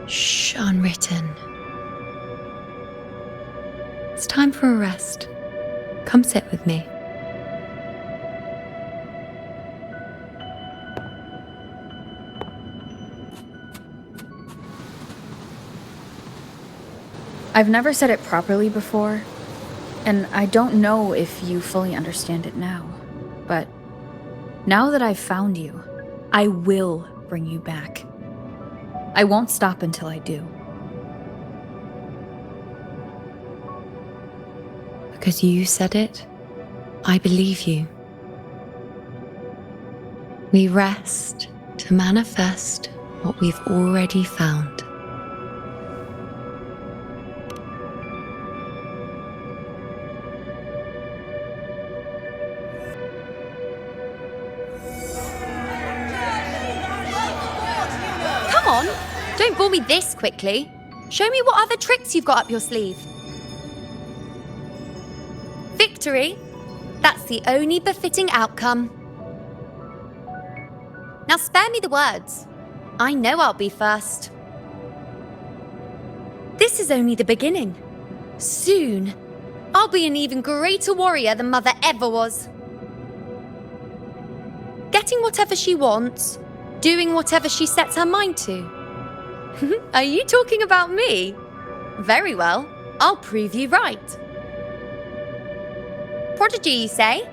Shh, unwritten. It's time for a rest. Come sit with me. I've never said it properly before, and I don't know if you fully understand it now, but now that I've found you, I will bring you back. I won't stop until I do. Because you said it, I believe you. We rest to manifest what we've already found. Don't bore me this quickly. Show me what other tricks you've got up your sleeve. Victory? That's the only befitting outcome. Now spare me the words. I know I'll be first. This is only the beginning. Soon, I'll be an even greater warrior than Mother ever was. Getting whatever she wants, doing whatever she sets her mind to. Are you talking about me? Very well, I'll prove you right. Prodigy, you say?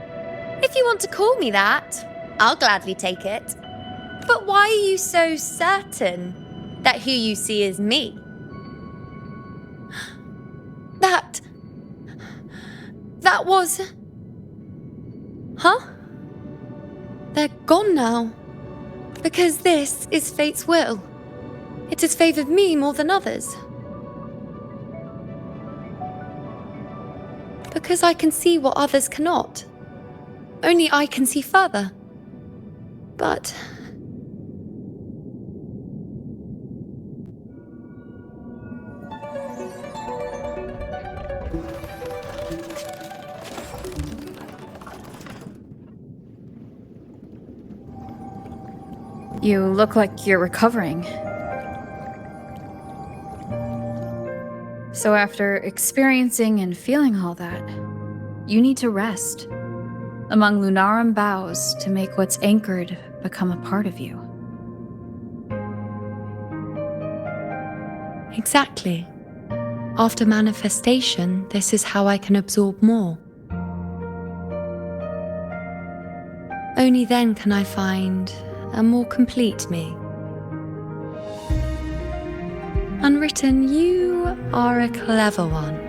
If you want to call me that, I'll gladly take it. But why are you so certain that who you see is me? That was... Huh? They're gone now. Because this is fate's will. It has favored me more than others. Because I can see what others cannot. Only I can see further. But... You look like you're recovering. So after experiencing and feeling all that, you need to rest among Lunarum boughs to make what's anchored become a part of you. Exactly. After manifestation, this is how I can absorb more. Only then can I find a more complete me. Unwritten, you are a clever one.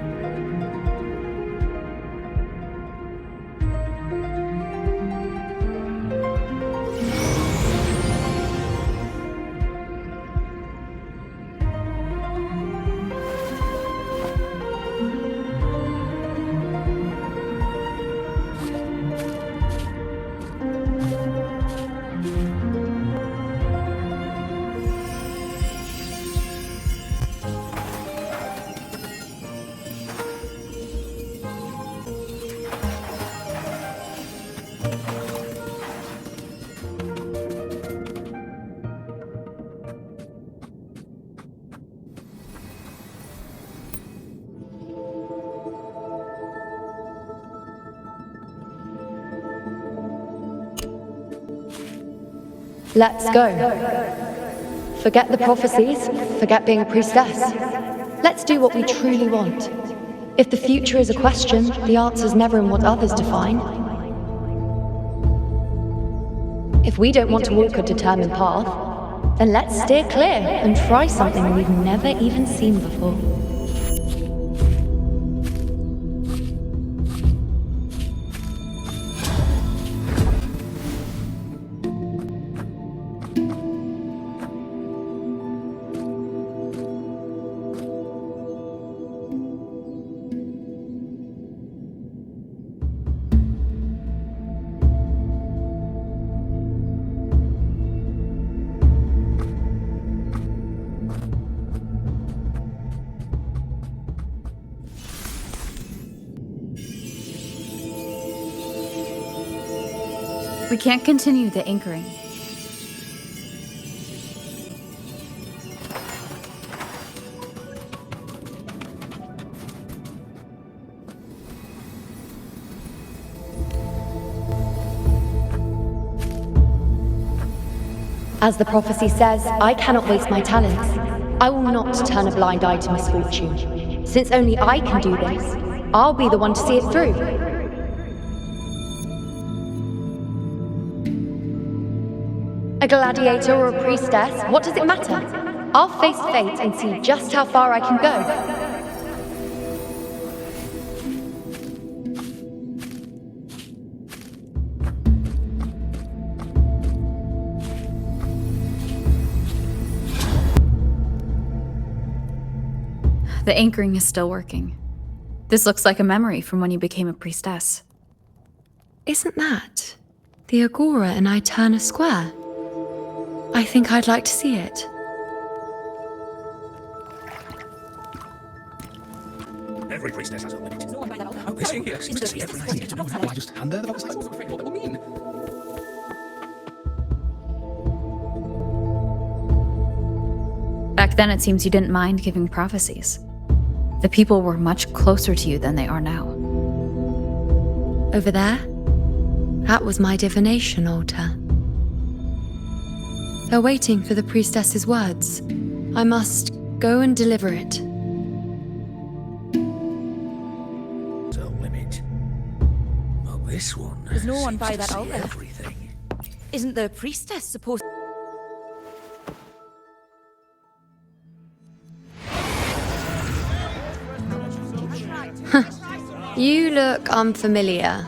Let's go. Forget the prophecies, forget being a priestess. Let's do what we truly want. If the future is a question, the answer's never in what others define. If we don't want to walk a determined path, then let's steer clear and try something we've never even seen before. We can't continue the anchoring. As the prophecy says, I cannot waste my talents. I will not turn a blind eye to misfortune. Since only I can do this, I'll be the one to see it through. A gladiator or a priestess, what does it matter? I'll face fate and see just how far I can go. The anchoring is still working. This looks like a memory from when you became a priestess. Isn't that the Agora in Eterna Square? I think I'd like to see it. Every priestess has a limit. This one here seems to see everything I need to know now. I just hand her the box. I'm afraid what that will mean. Back then, it seems you didn't mind giving prophecies. The people were much closer to you than they are now. Over there? That was my divination altar. They're waiting for the priestess's words. I must go and deliver it. So limit. Well, this one. There's no one by seems to that see altar. Everything. Isn't the priestess supposed... You look unfamiliar.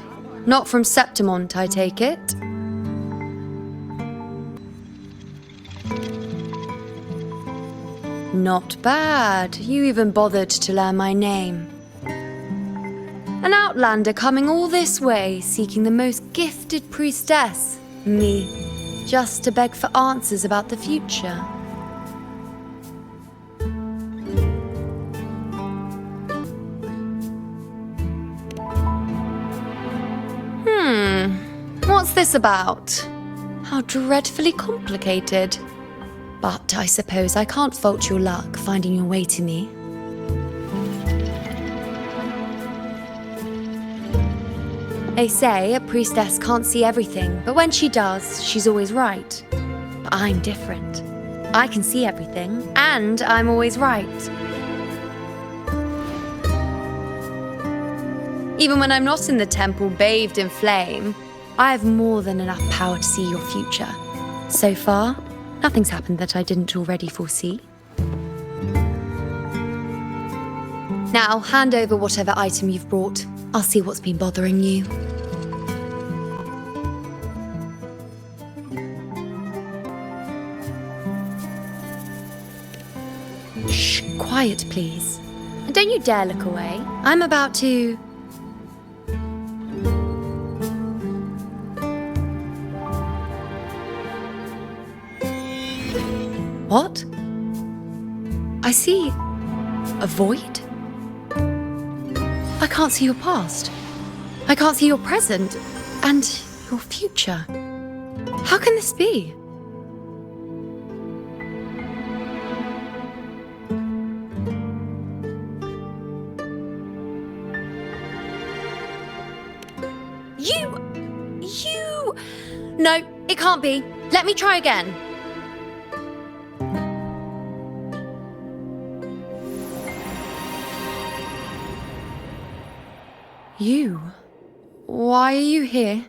Not from Septimont, I take it. Not bad. You even bothered to learn my name. An outlander coming all this way, seeking the most gifted priestess, me, just to beg for answers about the future. What's this about? How dreadfully complicated. But I suppose I can't fault your luck finding your way to me. They say a priestess can't see everything, but when she does, she's always right. But I'm different. I can see everything, and I'm always right. Even when I'm not in the temple bathed in flame, I have more than enough power to see your future. So far, nothing's happened that I didn't already foresee. Now, hand over whatever item you've brought. I'll see what's been bothering you. Shh, quiet, please. And don't you dare look away. I'm about to... What? I see a void? I can't see your past. I can't see your present and your future. How can this be? You... No, it can't be. Let me try again. You? Why are you here?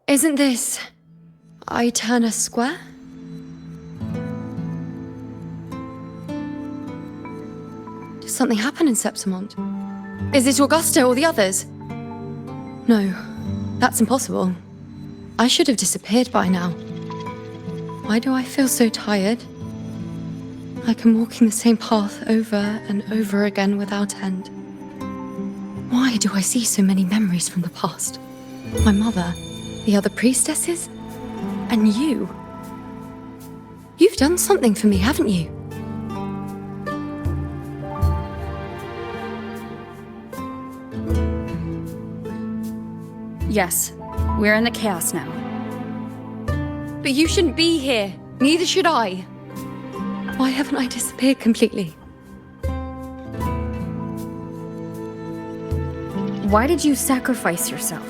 Isn't this... Eterna Square? Did something happen in Septimont? Is it Augusta or the others? No, that's impossible. I should have disappeared by now. Why do I feel so tired? Like I'm walking the same path over and over again without end. Why do I see so many memories from the past? My mother, the other priestesses, and you. You've done something for me, haven't you? Yes, we're in the chaos now. But you shouldn't be here. Neither should I. Why haven't I disappeared completely? Why did you sacrifice yourself?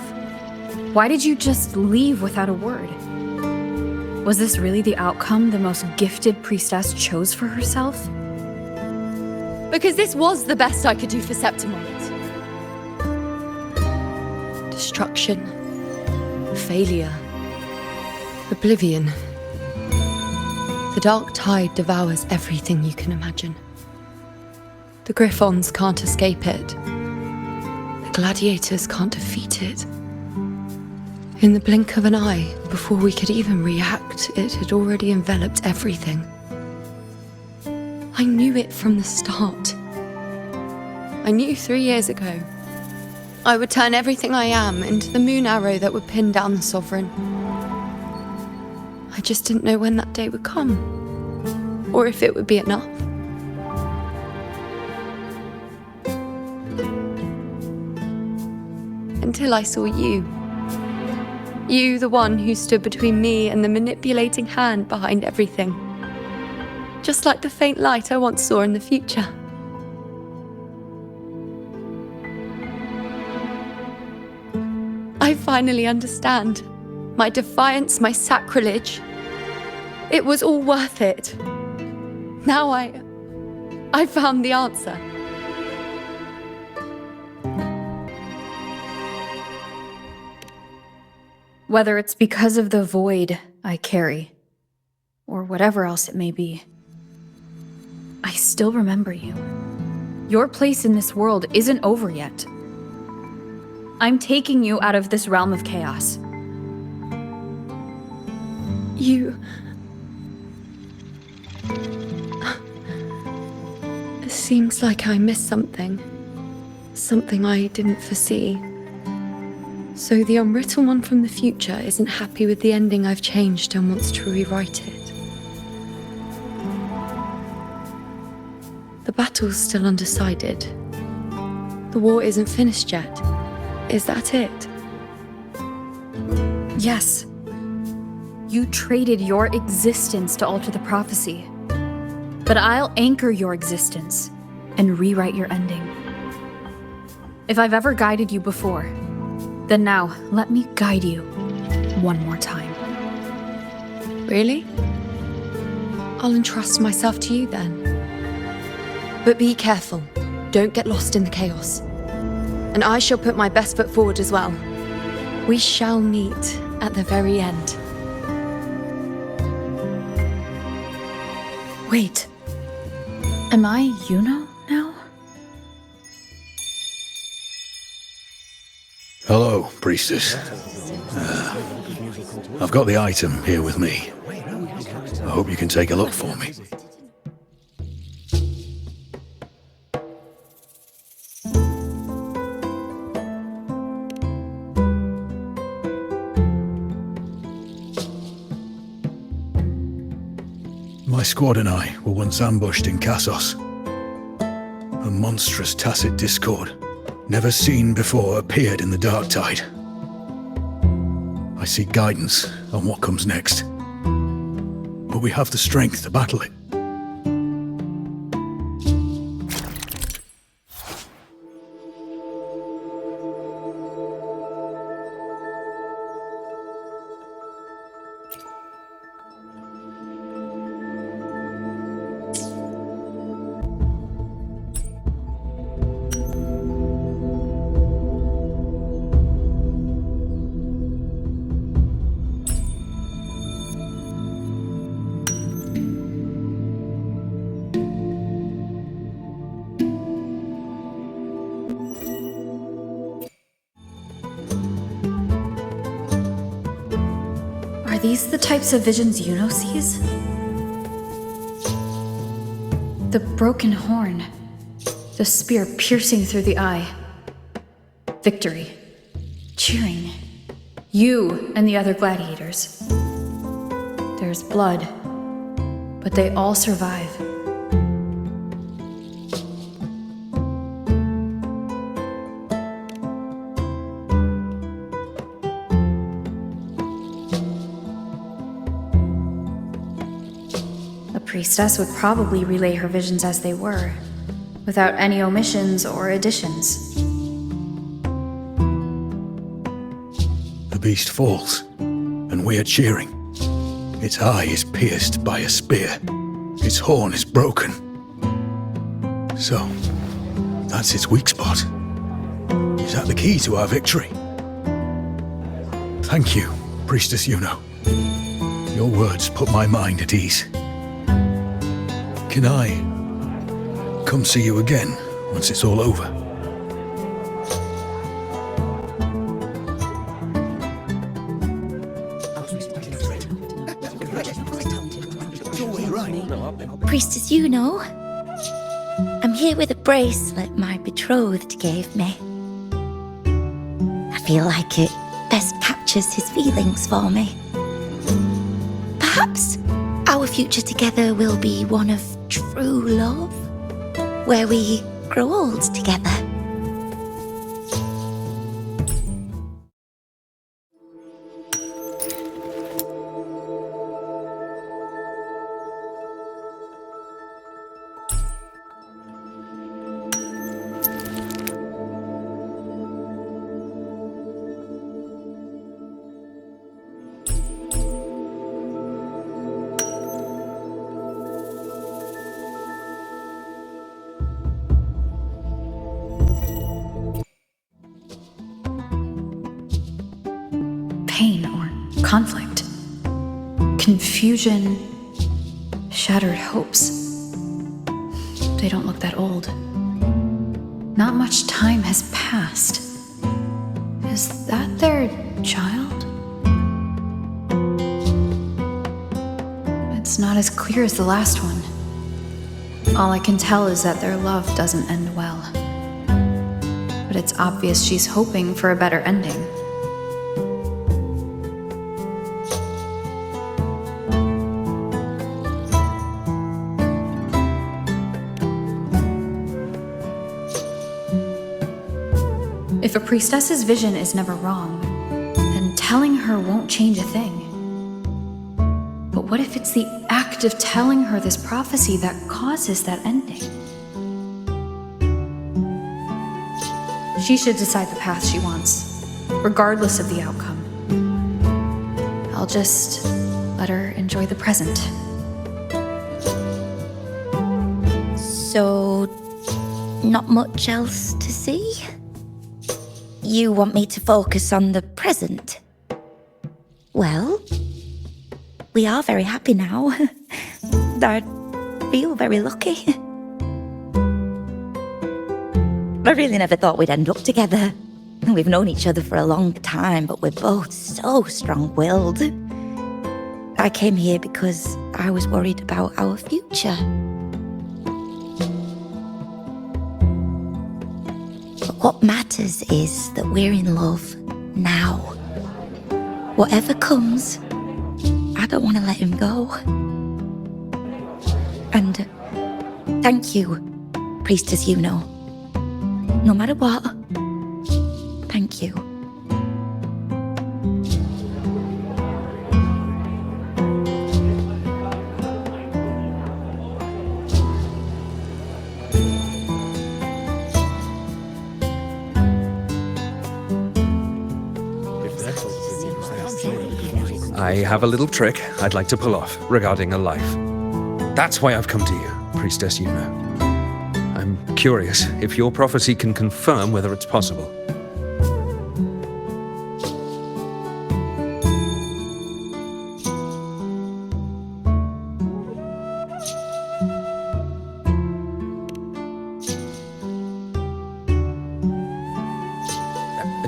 Why did you just leave without a word? Was this really the outcome the most gifted priestess chose for herself? Because this was the best I could do for Septimont. Destruction. Failure. Oblivion. The dark tide devours everything you can imagine. The Griffons can't escape it. The gladiators can't defeat it. In the blink of an eye, before we could even react, it had already enveloped everything. I knew it from the start. I knew 3 years ago. I would turn everything I am into the moon arrow that would pin down the Sovereign. I just didn't know when that day would come, or if it would be enough. Until I saw you. You, the one who stood between me and the manipulating hand behind everything. Just like the faint light I once saw in the future. I finally understand. My defiance, my sacrilege. It was all worth it. Now I found the answer. Whether it's because of the void I carry, or whatever else it may be, I still remember you. Your place in this world isn't over yet. I'm taking you out of this realm of chaos. You... It seems like I missed something. Something I didn't foresee. So the unwritten one from the future isn't happy with the ending I've changed and wants to rewrite it. The battle's still undecided. The war isn't finished yet. Is that it? Yes. You traded your existence to alter the prophecy. But I'll anchor your existence and rewrite your ending. If I've ever guided you before, then now let me guide you one more time. Really? I'll entrust myself to you then. But be careful. Don't get lost in the chaos. And I shall put my best foot forward as well. We shall meet at the very end. Wait. Am I Yuno now? Hello, priestess. I've got the item here with me. I hope you can take a look for me. My squad and I were once ambushed in Kassos. A monstrous tacit discord, never seen before, appeared in the dark tide. I seek guidance on what comes next. But we have the strength to battle it. these the types of visions Yuno sees? The broken horn. The spear piercing through the eye. Victory. Cheering. You and the other gladiators. There's blood, but they all survive. A priestess would probably relay her visions as they were, without any omissions or additions. The beast falls, and we are cheering. Its eye is pierced by a spear. Its horn is broken. So, that's its weak spot. Is that the key to our victory? Thank you, Priestess Yuno. Your words put my mind at ease. Can I come see you again once it's all over? Priestess Yuno, I'm here with a bracelet my betrothed gave me. I feel like it best captures his feelings for me. Perhaps our future together will be one of true love, where we grow old together. Pain or conflict, confusion, shattered hopes. They don't look that old. Not much time has passed. Is that their child? It's not as clear as the last one. All I can tell is that their love doesn't end well. But it's obvious she's hoping for a better ending. If a priestess's vision is never wrong, then telling her won't change a thing. But what if it's the act of telling her this prophecy that causes that ending? She should decide the path she wants, regardless of the outcome. I'll just let her enjoy the present. So, not much else to see? You want me to focus on the present? Well, we are very happy now. I feel very lucky. I really never thought we'd end up together. We've known each other for a long time, but we're both so strong-willed. I came here because I was worried about our future. But what matters is that we're in love now. Whatever comes, I don't want to let him go. And thank you, Priestess Yuno. No matter what, thank you. I have a little trick I'd like to pull off regarding a life. That's why I've come to you, Priestess Yuno. I'm curious if your prophecy can confirm whether it's possible.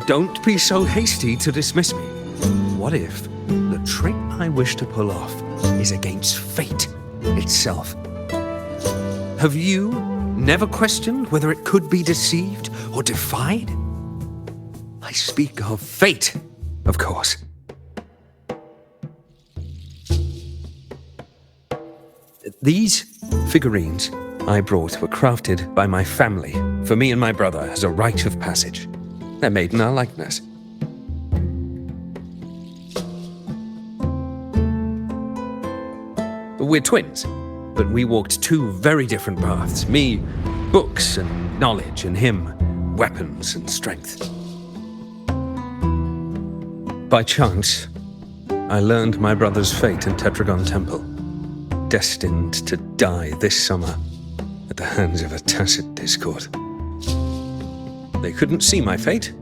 Don't be so hasty to dismiss me. What if The trick I wish to pull off is against fate itself. Have you never questioned whether it could be deceived or defied? I speak of fate, of course. These figurines I brought were crafted by my family for me and my brother as a rite of passage. They're made in our likeness. We're twins, but we walked two very different paths. Me, books and knowledge, and him, weapons and strength. By chance, I learned my brother's fate in Tetragon Temple, destined to die this summer at the hands of a tacit discord. They couldn't see my fate,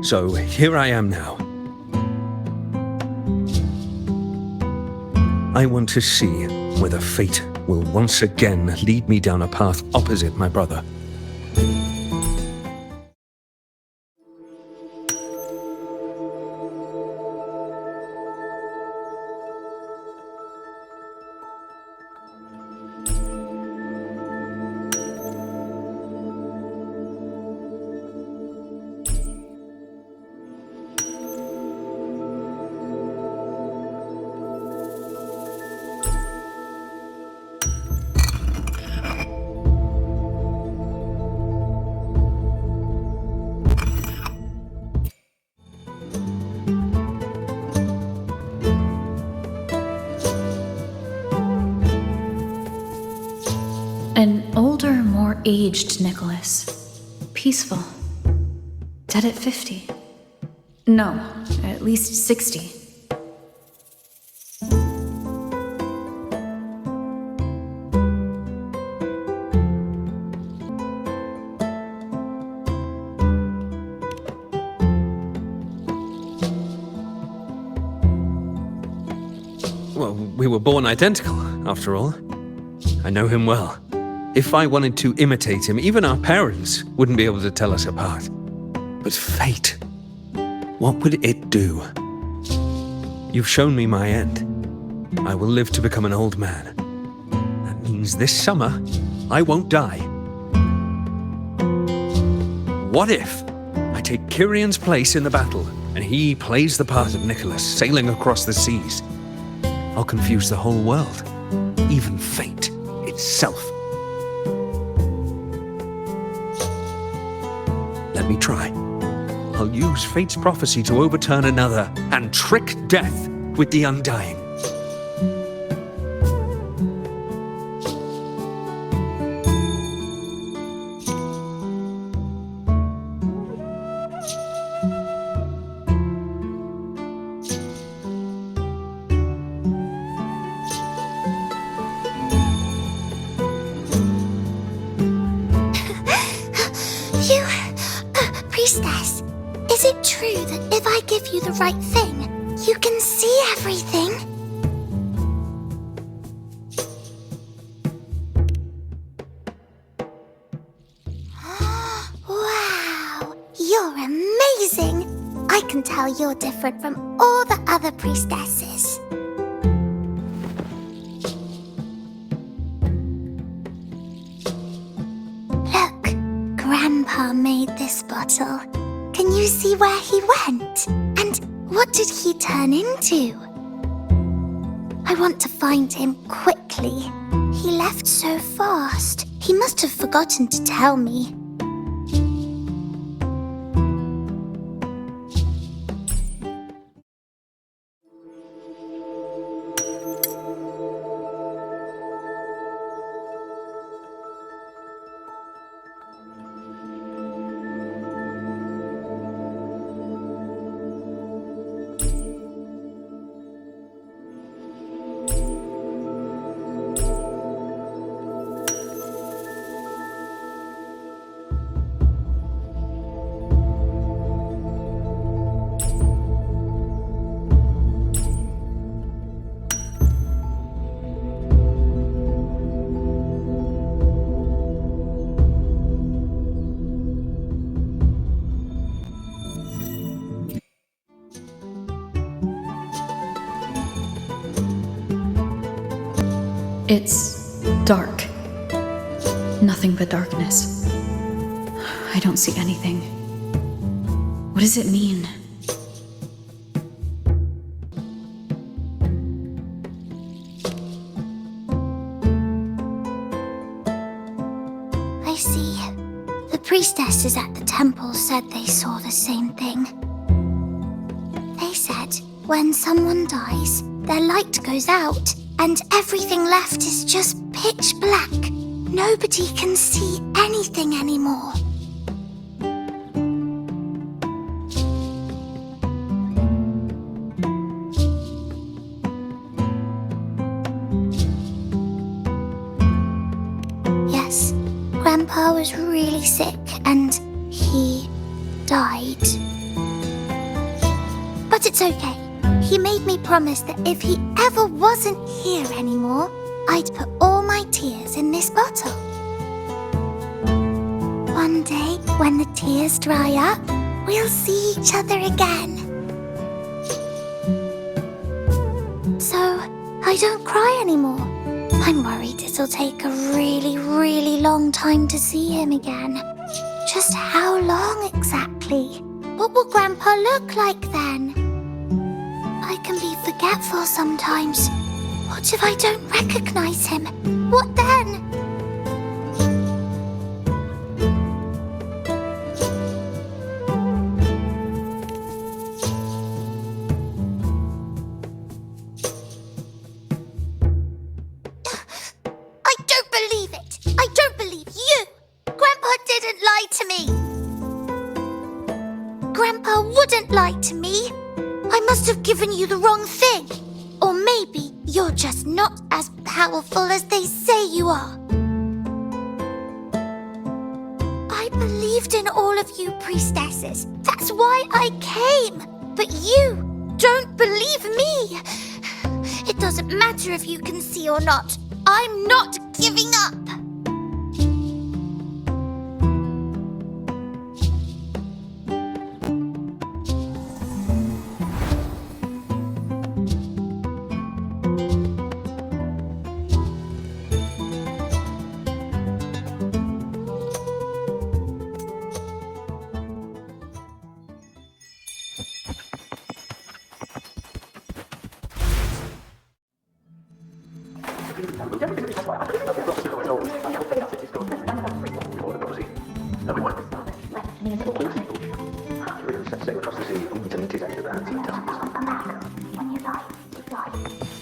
so here I am now. I want to see whether fate will once again lead me down a path opposite my brother. An older, more aged Nicholas. Peaceful. Dead at 50. No, at least 60. Well, we were born identical, after all. I know him well. If I wanted to imitate him, even our parents wouldn't be able to tell us apart. But fate, what would it do? You've shown me my end. I will live to become an old man. That means this summer, I won't die. What if I take Kyrion's place in the battle, and he plays the part of Nicholas, sailing across the seas? I'll confuse the whole world, even fate itself. Let me try. I'll use fate's prophecy to overturn another and trick death with the undying. Priestess, is it true that if I give you the right thing, you can see everything? Wow, you're amazing! I can tell you're different from all the other priestesses. Grandpa made this bottle. Can you see where he went? And what did he turn into? I want to find him quickly. He left so fast. He must have forgotten to tell me. It's dark. Nothing but darkness. I don't see anything. What does it mean? I see. The priestesses at the temple said they saw the same thing. They said when someone dies, their light goes out, and everything left is just pitch black. Nobody can see anything anymore. Yes, Grandpa was really sick and he died. But it's okay. He made me promise that if he ever wasn't here anymore, I'd put all my tears in this bottle. One day, when the tears dry up, we'll see each other again. So, I don't cry anymore. I'm worried it'll take a really, really long time to see him again. Just how long exactly? What will Grandpa look like then? I can be forgetful sometimes. What if I don't recognize him? What then? I don't believe it! I don't believe you! Grandpa didn't lie to me! Grandpa wouldn't lie to me! I must have given you the wrong thing! Or maybe you're just not as powerful as they say you are. I believed in all of you priestesses. That's why I came. But you don't believe me. It doesn't matter if you can see or not. I'm not giving up.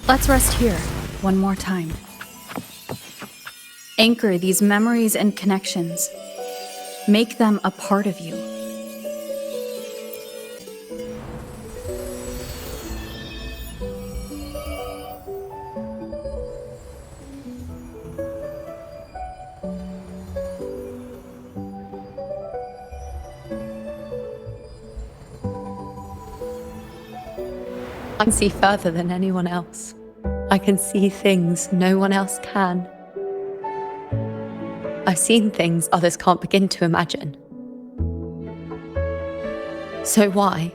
Let's rest here, one more time. Anchor these memories and connections. Make them a part of you. I can see further than anyone else. I can see things no one else can. I've seen things others can't begin to imagine. So why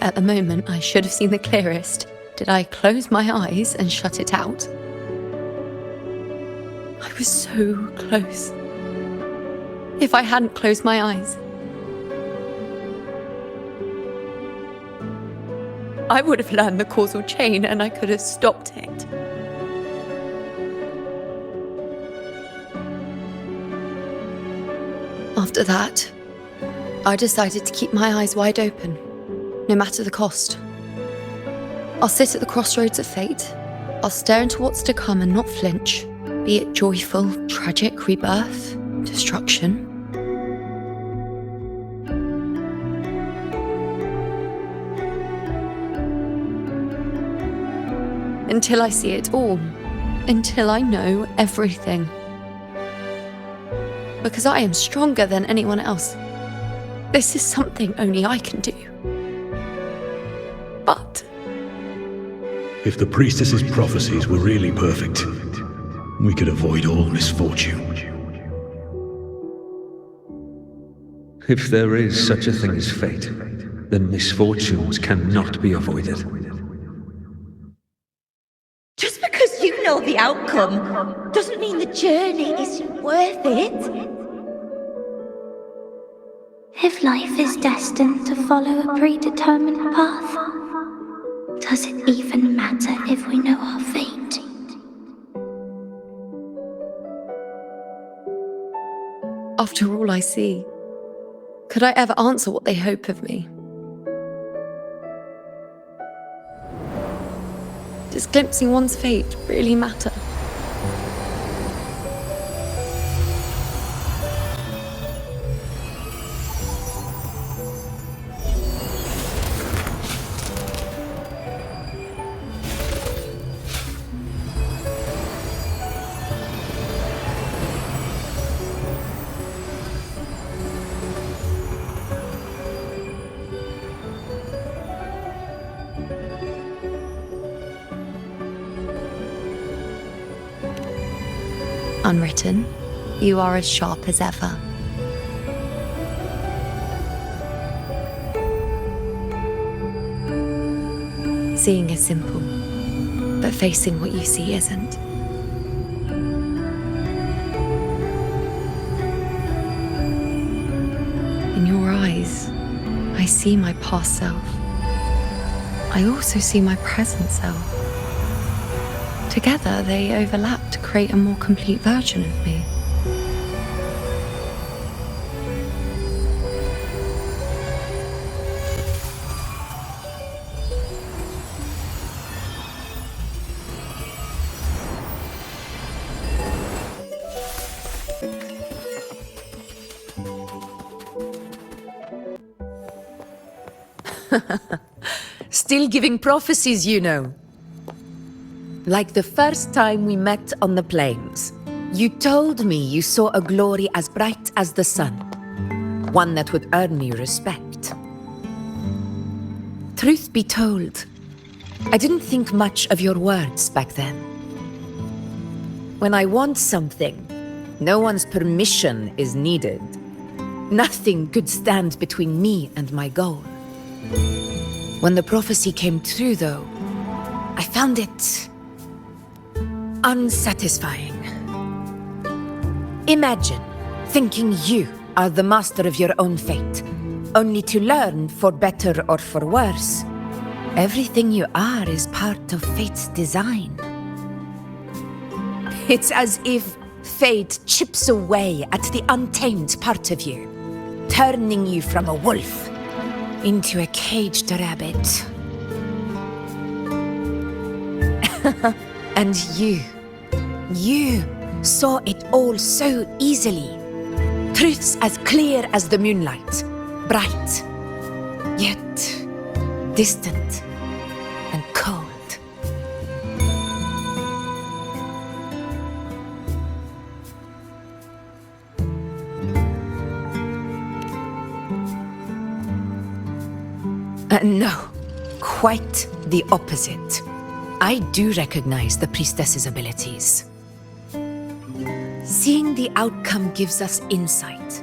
at the moment I should have seen the clearest, did I close my eyes and shut it out? I was so close. If I hadn't closed my eyes, I would have learned the causal chain and I could have stopped it. After that, I decided to keep my eyes wide open, no matter the cost. I'll sit at the crossroads of fate. I'll stare into what's to come and not flinch, be it joyful, tragic rebirth, destruction. Until I see it all. Until I know everything. Because I am stronger than anyone else. This is something only I can do. But if the priestess's prophecies were really perfect, we could avoid all misfortune. If there is such a thing as fate, then misfortunes cannot be avoided. Just because you know know the outcome doesn't mean the journey isn't worth it. If life is destined to follow a predetermined path, does it even matter if we know our fate? After all I see, could I ever answer what they hope of me? Does glimpsing one's fate really matter? Unwritten, you are as sharp as ever. Seeing is simple, but facing what you see isn't. In your eyes, I see my past self. I also see my present self. Together, they overlap to create a more complete version of me. Still giving prophecies, you know. Like the first time we met on the plains, you told me you saw a glory as bright as the sun, one that would earn me respect. Truth be told, I didn't think much of your words back then. When I want something, no one's permission is needed. Nothing could stand between me and my goal. When the prophecy came true, though, I found it unsatisfying. Imagine thinking you are the master of your own fate, only to learn, for better or for worse, everything you are is part of fate's design. It's as if fate chips away at the untamed part of you, turning you from a wolf into a caged rabbit. And you saw it all so easily. Truths as clear as the moonlight, bright, yet distant and cold. No, quite the opposite. I do recognize the priestess's abilities. Seeing the outcome gives us insight.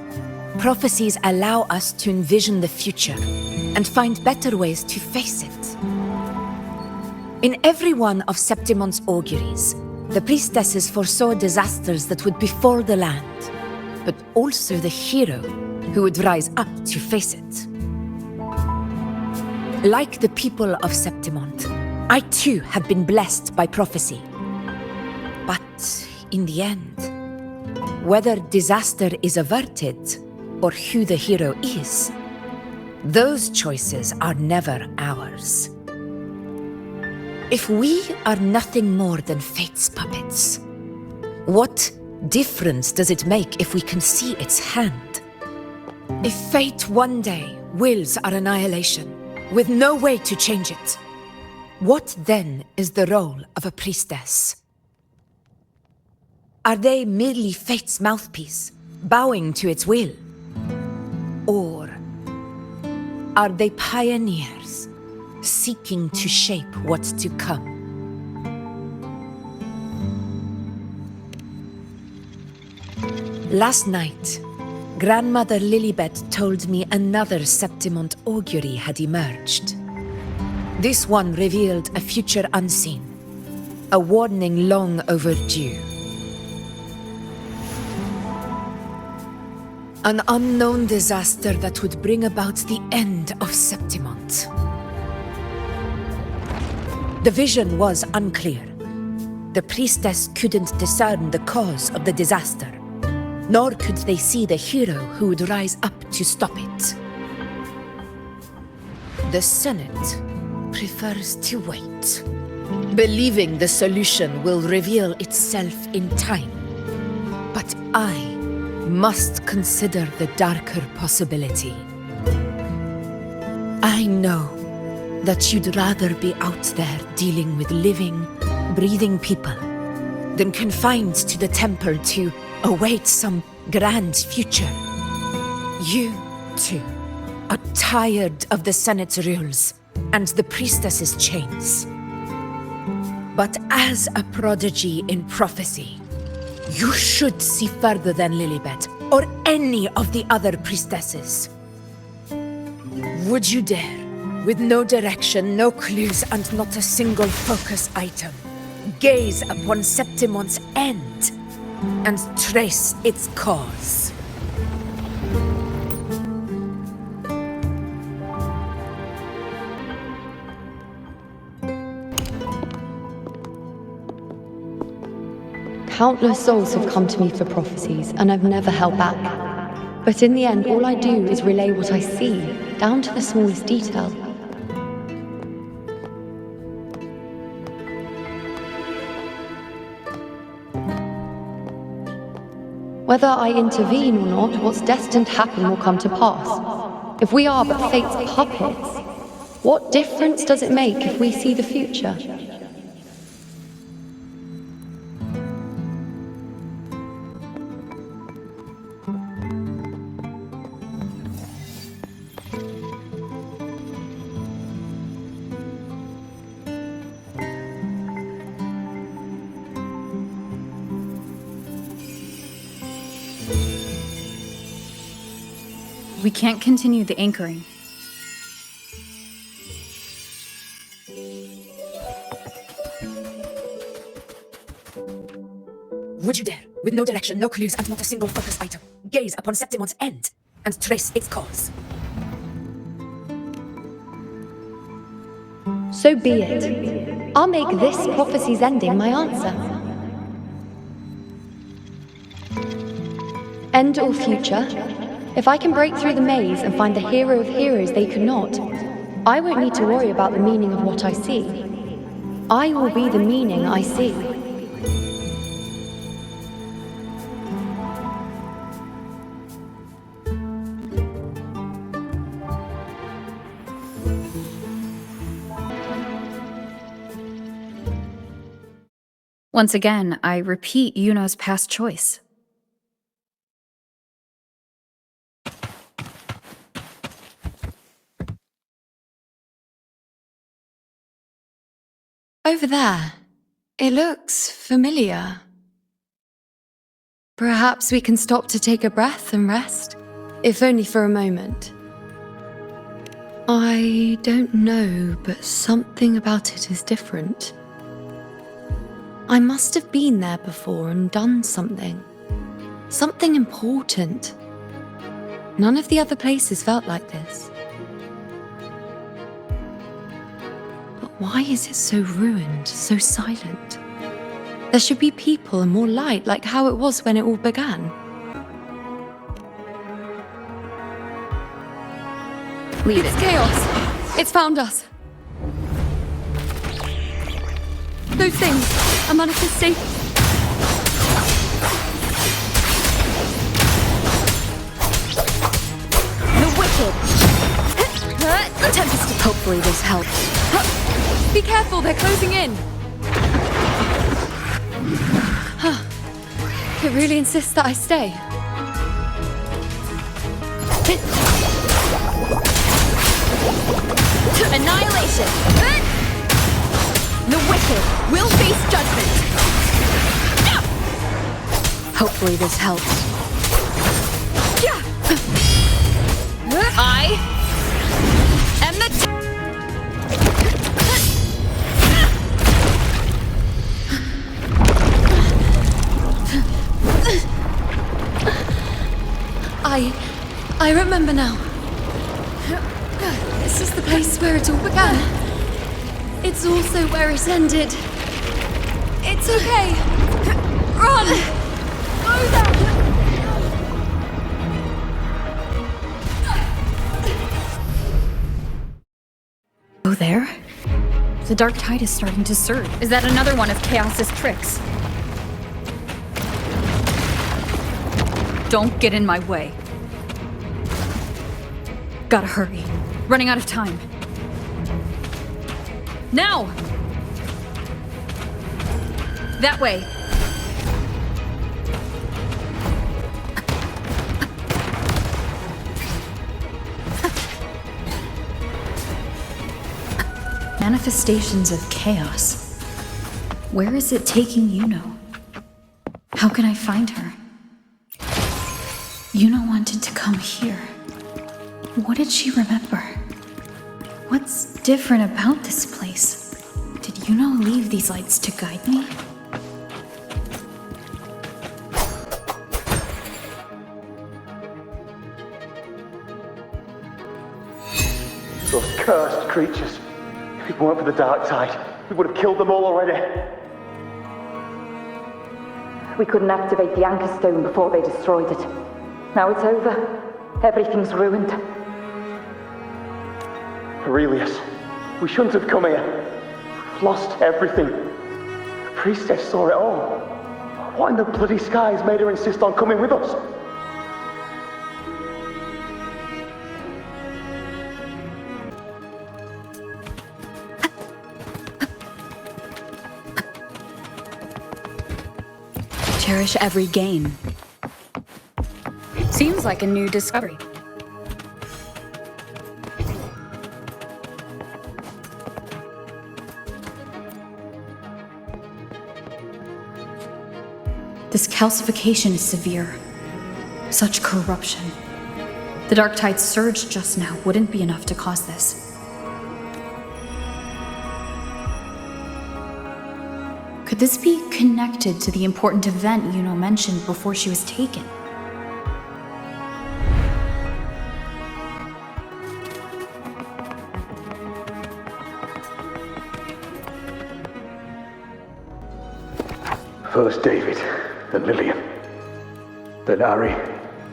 Prophecies allow us to envision the future and find better ways to face it. In every one of Septimon's auguries, the priestesses foresaw disasters that would befall the land, but also the hero who would rise up to face it. Like the people of Septimont, I too have been blessed by prophecy. But in the end, whether disaster is averted or who the hero is, those choices are never ours. If we are nothing more than fate's puppets, what difference does it make if we can see its hand? If fate one day wills our annihilation, with no way to change it, what then is the role of a priestess? Are they merely fate's mouthpiece, bowing to its will? Or are they pioneers, seeking to shape what's to come? Last night, Grandmother Lilibet told me another Septimont augury had emerged. This one revealed a future unseen, A warning long overdue. An unknown disaster that would bring about the end of Septimont. The vision was unclear. The priestess couldn't discern the cause of the disaster, nor could they see the hero who would rise up to stop it. The Senate prefers to wait, believing the solution will reveal itself in time. But I must consider the darker possibility. I know that you'd rather be out there dealing with living, breathing people than confined to the temple to await some grand future. You, too, are tired of the Senate's rules and the priestess's chains. But as a prodigy in prophecy, you should see further than Lilibet or any of the other priestesses. Would you dare, with no direction, no clues, and not a single focus item, gaze upon Septimont's end and trace its cause? Countless souls have come to me for prophecies, and I've never held back. But in the end, all I do is relay what I see, down to the smallest detail. Whether I intervene or not, what's destined to happen will come to pass. If we are but fate's puppets, what difference does it make if we see the future? We can't continue the anchoring. Would you dare, with no direction, no clues, and not a single focus item, gaze upon Septimont's end and trace its cause? So be it. I'll make this prophecy's ending my answer. End or future, if I can break through the maze and find the hero of heroes they could not, I won't need to worry about the meaning of what I see. I will be the meaning I see. Once again, I repeat Yuno's past choice. Over there. It looks familiar. Perhaps we can stop to take a breath and rest, if only for a moment. I don't know, but something about it is different. I must have been there before and done something. Something important. None of the other places felt like this. But why is it so ruined, so silent? There should be people and more light, like how it was when it all began. Leave It's chaos. It's found us. Those things, a manifestation. The wicked! The tempest. Hopefully this helps. Be careful, they're closing in. It really insists that I stay. To annihilation! The wicked will face judgment! Hopefully this helps. I am the I remember now. This is the place where it all began. It's also where it ended. It's okay. Run! Go there! Oh, there? The dark tide is starting to surge. Is that another one of Chaos's tricks? Don't get in my way. Gotta hurry. Running out of time. Now! That way. Manifestations of chaos. Where is it taking Yuno? How can I find her? Yuno wanted to come here. What did she remember? What's different about this place? Did Yuno leave these lights to guide me? Those cursed creatures. If it weren't for the dark tide, we would have killed them all already. We couldn't activate the anchor stone before they destroyed it. Now it's over. Everything's ruined. Aurelius, we shouldn't have come here. We've lost everything. The priestess saw it all. What in the bloody skies made her insist on coming with us? Cherish every gain. Seems like a new discovery. This calcification is severe. Such corruption. The dark tide's surge just now wouldn't be enough to cause this. Could this be connected to the important event Yuno mentioned before she was taken? First David, then Lillian, then Ari,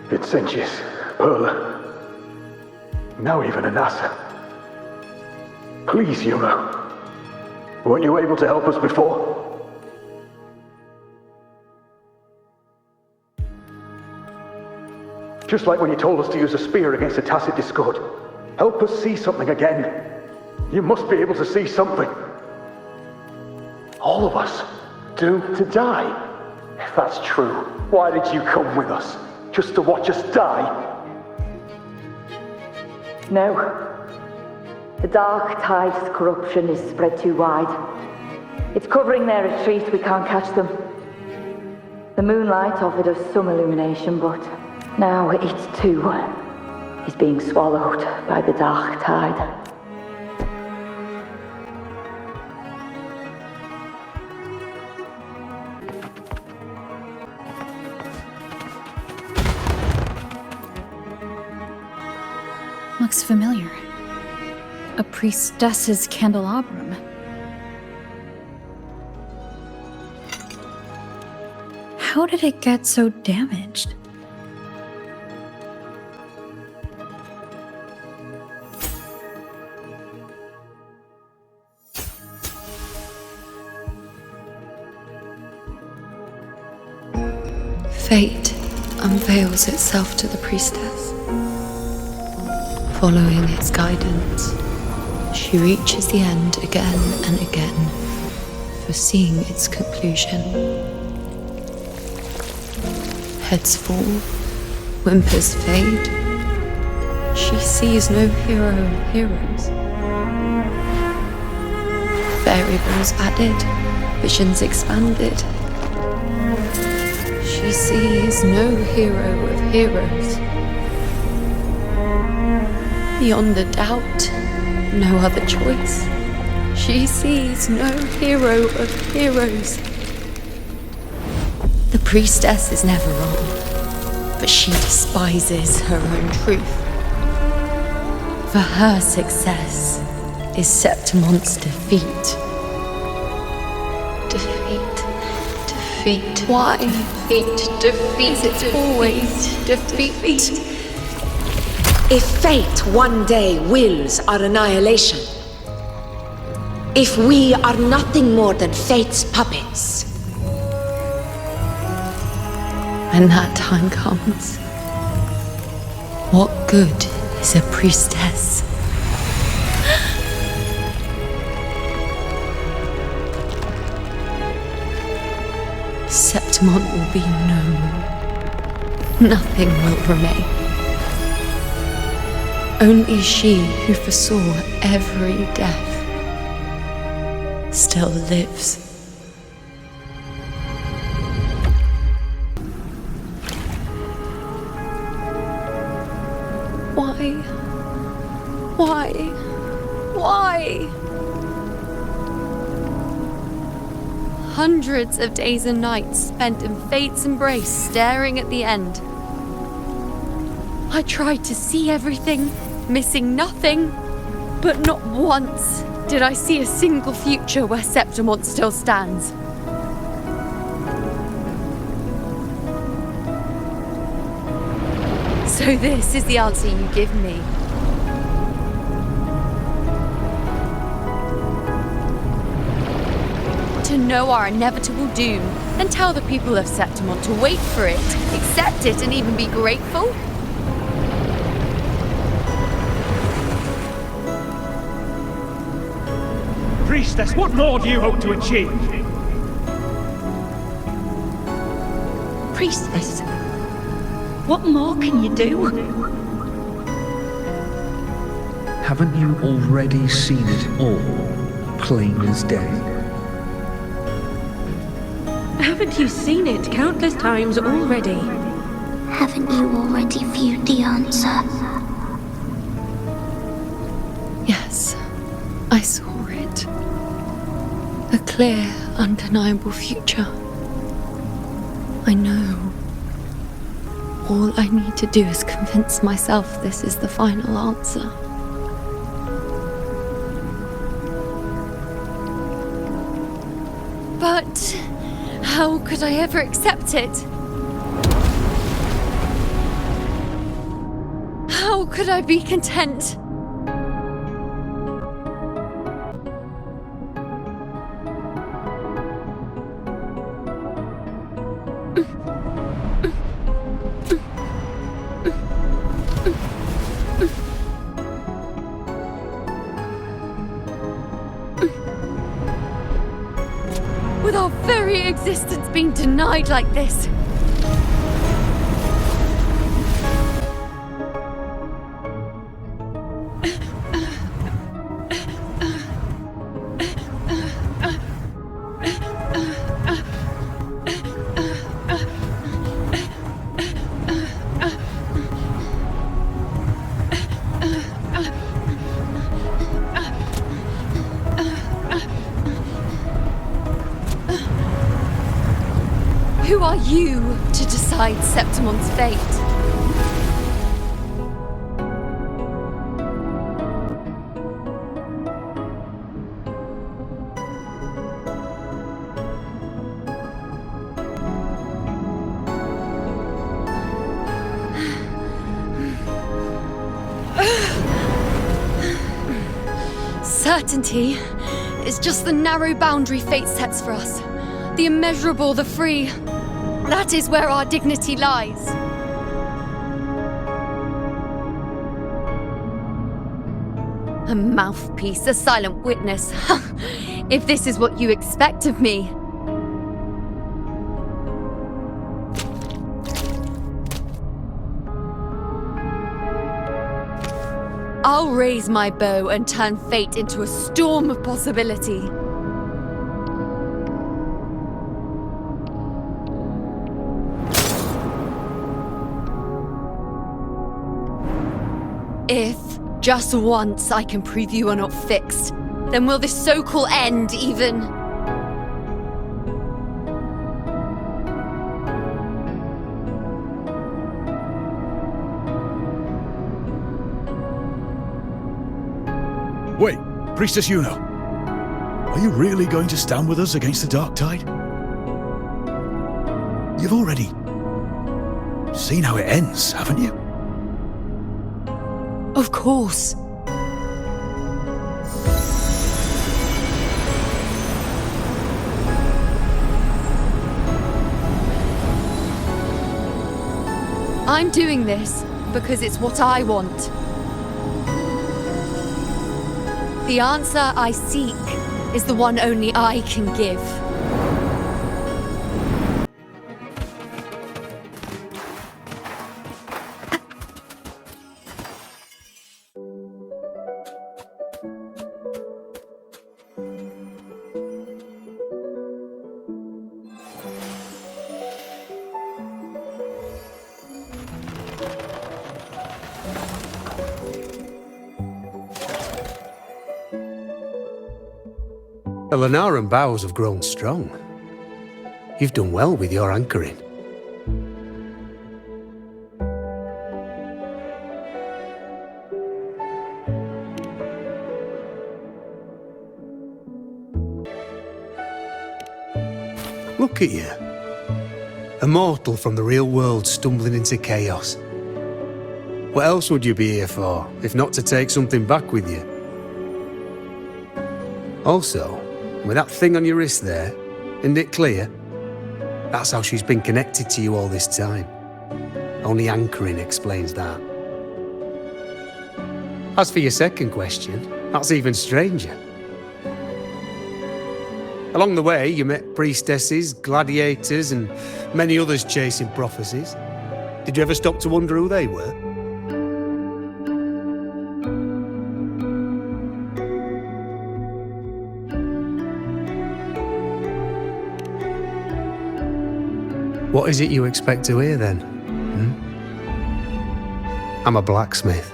Vincentius, Perla, now even Anassa. Please, Yuno, weren't you able to help us before? Just like when you told us to use a spear against a tacit discord. Help us see something again. You must be able to see something. All of us. Doomed to die? If that's true, why did you come with us? Just to watch us die? No. The dark tide's corruption is spread too wide. It's covering their retreat, we can't catch them. The moonlight offered us some illumination, but now it too is being swallowed by the dark tide. Looks familiar. A priestess's candelabrum. How did it get so damaged? Fate unveils itself to the priestess. Following its guidance, she reaches the end again and again, foreseeing its conclusion. Heads fall, whimpers fade. She sees no hero of heroes. Variables added, visions expanded. She sees no hero of heroes. Beyond a doubt, no other choice. She sees no hero of heroes. The priestess is never wrong. but she despises her own truth. For her success is Septimon's defeat. Defeat. Why? Defeat. Is it always defeat? If fate one day wills our annihilation, if we are nothing more than fate's puppets, when that time comes, what good is a priestess? Septimon will be no more. Nothing will remain. Only she who foresaw every death still lives. Why? Hundreds of days and nights spent in fate's embrace, staring at the end. I tried to see everything, missing nothing, but not once did I see a single future where Septimon still stands. So this is the answer you give me. To know our inevitable doom, and tell the people of Septimon to wait for it, accept it, and even be grateful? Priestess, what more do you hope to achieve? Priestess, what more can you do? Haven't you already seen it all, plain as day? Haven't you seen it countless times already? Haven't you already viewed the answer? Yes, I saw it. A clear, undeniable future. I know. All I need to do is convince myself this is the final answer. But how could I ever accept it? How could I be content? With our very existence being denied like this. Who are you to decide Septimon's fate? Certainty is just the narrow boundary fate sets for us. The immeasurable, the free. That is where our dignity lies. A mouthpiece, a silent witness. If this is what you expect of me. I'll raise my bow and turn fate into a storm of possibility. If, just once, I can prove you are not fixed, then will this so-called end even... Wait, Priestess Yuno. Are you really going to stand with us against the Dark Tide? You've already seen how it ends, haven't you? Of course. I'm doing this because it's what I want. The answer I seek is the one only I can give. The Lunaran bows have grown strong. You've done well with your anchoring. Look at you. A mortal from the real world stumbling into chaos. What else would you be here for, if not to take something back with you? Also, with that thing on your wrist there, isn't it clear? That's how she's been connected to you all this time. Only anchoring explains that. As for your second question, that's even stranger. Along the way, you met priestesses, gladiators, and many others chasing prophecies. Did you ever stop to wonder who they were? What is it you expect to hear then? I'm a blacksmith,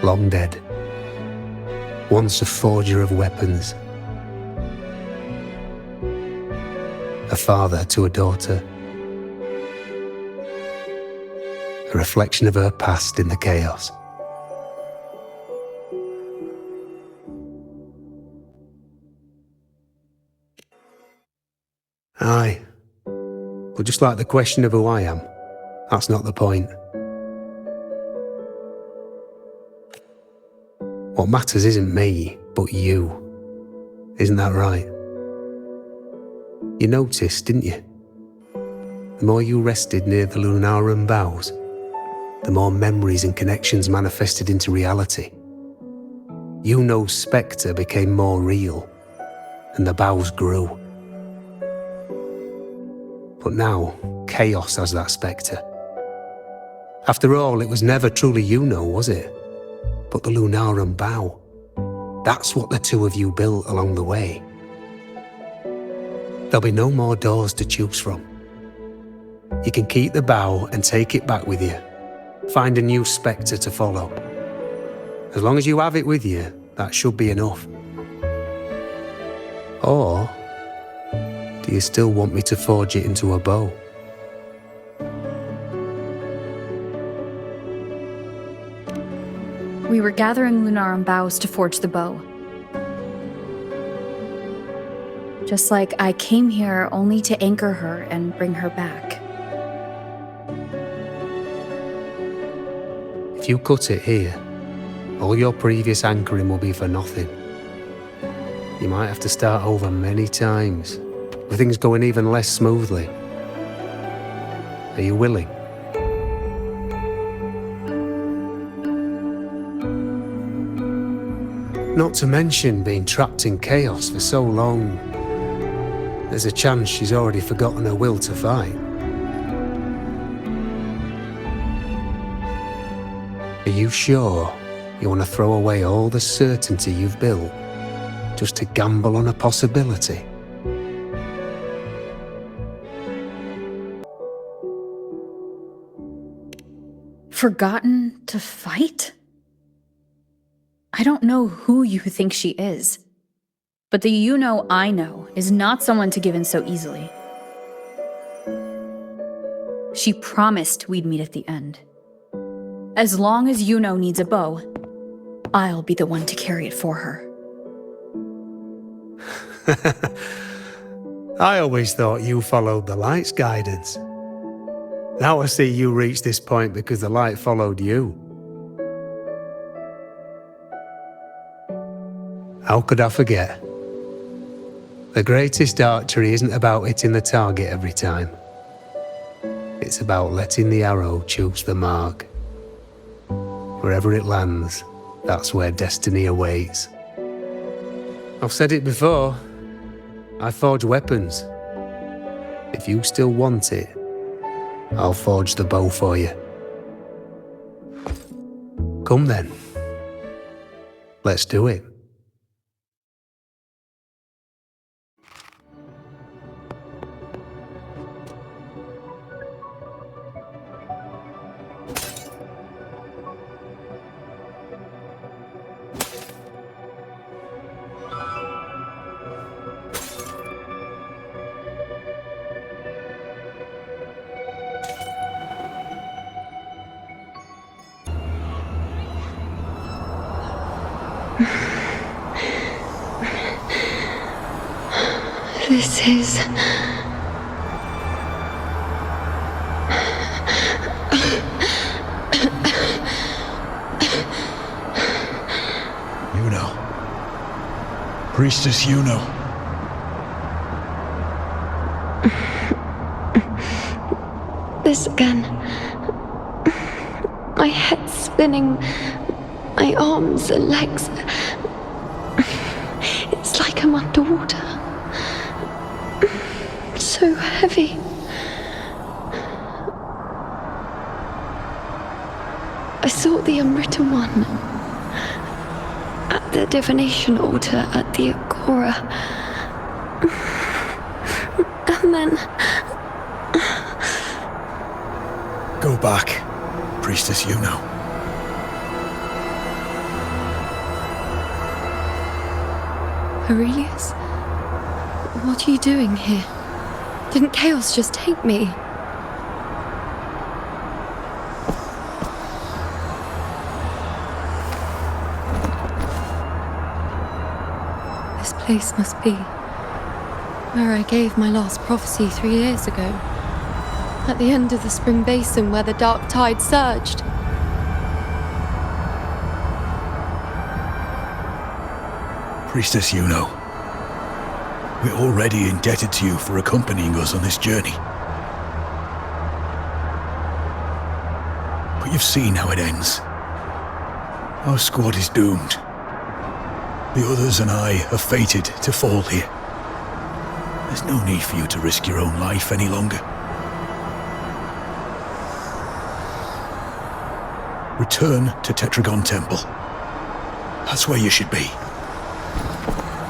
long dead. Once a forger of weapons. A father to a daughter. A reflection of her past in the chaos. Aye. But just like the question of who I am, that's not the point. What matters isn't me, but you. Isn't that right? You noticed, didn't you? The more you rested near the Lunaran boughs, the more memories and connections manifested into reality. Yuno's spectre became more real, and the boughs grew. But now, chaos has that spectre. After all, it was never truly Yuno, was it? But the Lunaran bough. That's what the two of you built along the way. There'll be no more doors to choose from. You can keep the bough and take it back with you. Find a new spectre to follow. As long as you have it with you, that should be enough. Or do you still want me to forge it into a bow? We were gathering Lunaran boughs to forge the bow. Just like I came here only to anchor her and bring her back. If you cut it here, all your previous anchoring will be for nothing. You might have to start over many times, with things going even less smoothly. Are you willing? Not to mention being trapped in chaos for so long. There's a chance she's already forgotten her will to fight. Are you sure you want to throw away all the certainty you've built just to gamble on a possibility? Forgotten to fight? I don't know who you think she is, but the Yuno I know is not someone to give in so easily. She promised we'd meet at the end. As long as Yuno needs a bow, I'll be the one to carry it for her. I always thought you followed the light's guidance. Now I see you reached this point because the light followed you. How could I forget? The greatest archery isn't about hitting the target every time. It's about letting the arrow choose the mark. Wherever it lands, that's where destiny awaits. I've said it before. I forge weapons. If you still want it, I'll forge the bow for you. Come then. Let's do it. This is... Yuno. Priestess Yuno. This again. My head spinning, my arms and legs. It's like I'm underwater. So heavy. I saw the unwritten one at the divination altar at the Agora. And then... Go back, Priestess Yuno. Aurelius? What are you doing here? Didn't chaos just take me? This place must be where I gave my last prophecy 3 years ago. At the end of the spring basin where the dark tide surged. Priestess Yuno. We're already indebted to you for accompanying us on this journey. But you've seen how it ends. Our squad is doomed. The others and I are fated to fall here. There's no need for you to risk your own life any longer. Return to Tetragon Temple. That's where you should be.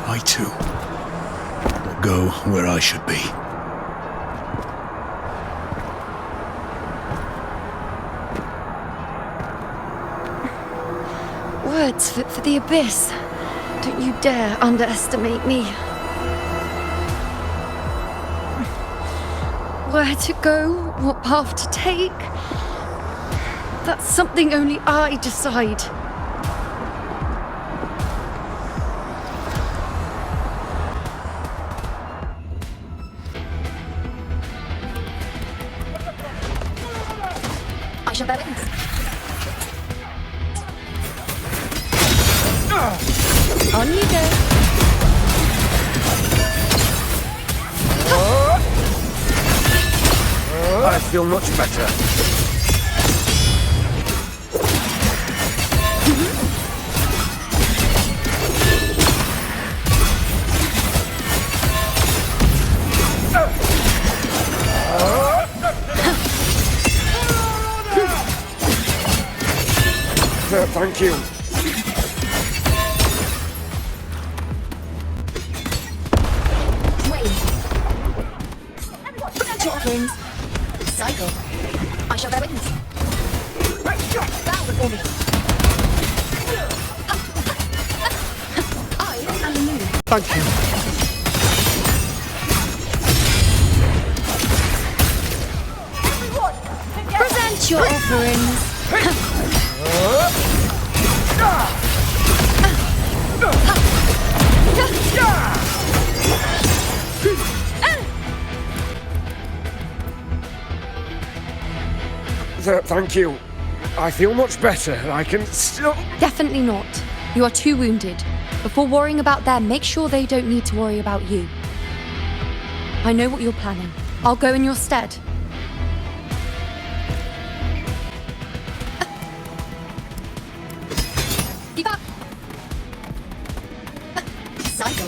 I too will go where I should be. Words fit for the abyss. Don't you dare underestimate me. Where to go, what path to take, that's something only I decide. I shall bear witness. On you go. I feel much better. Thank you. Present your offerings. Cycle. I shall bear witness. Bow before me. I am the moon. Thank you. Present your offerings. Thank you. I feel much better. I can still... Definitely not. You are too wounded. Before worrying about them, make sure they don't need to worry about you. I know what you're planning. I'll go in your stead. Cycle.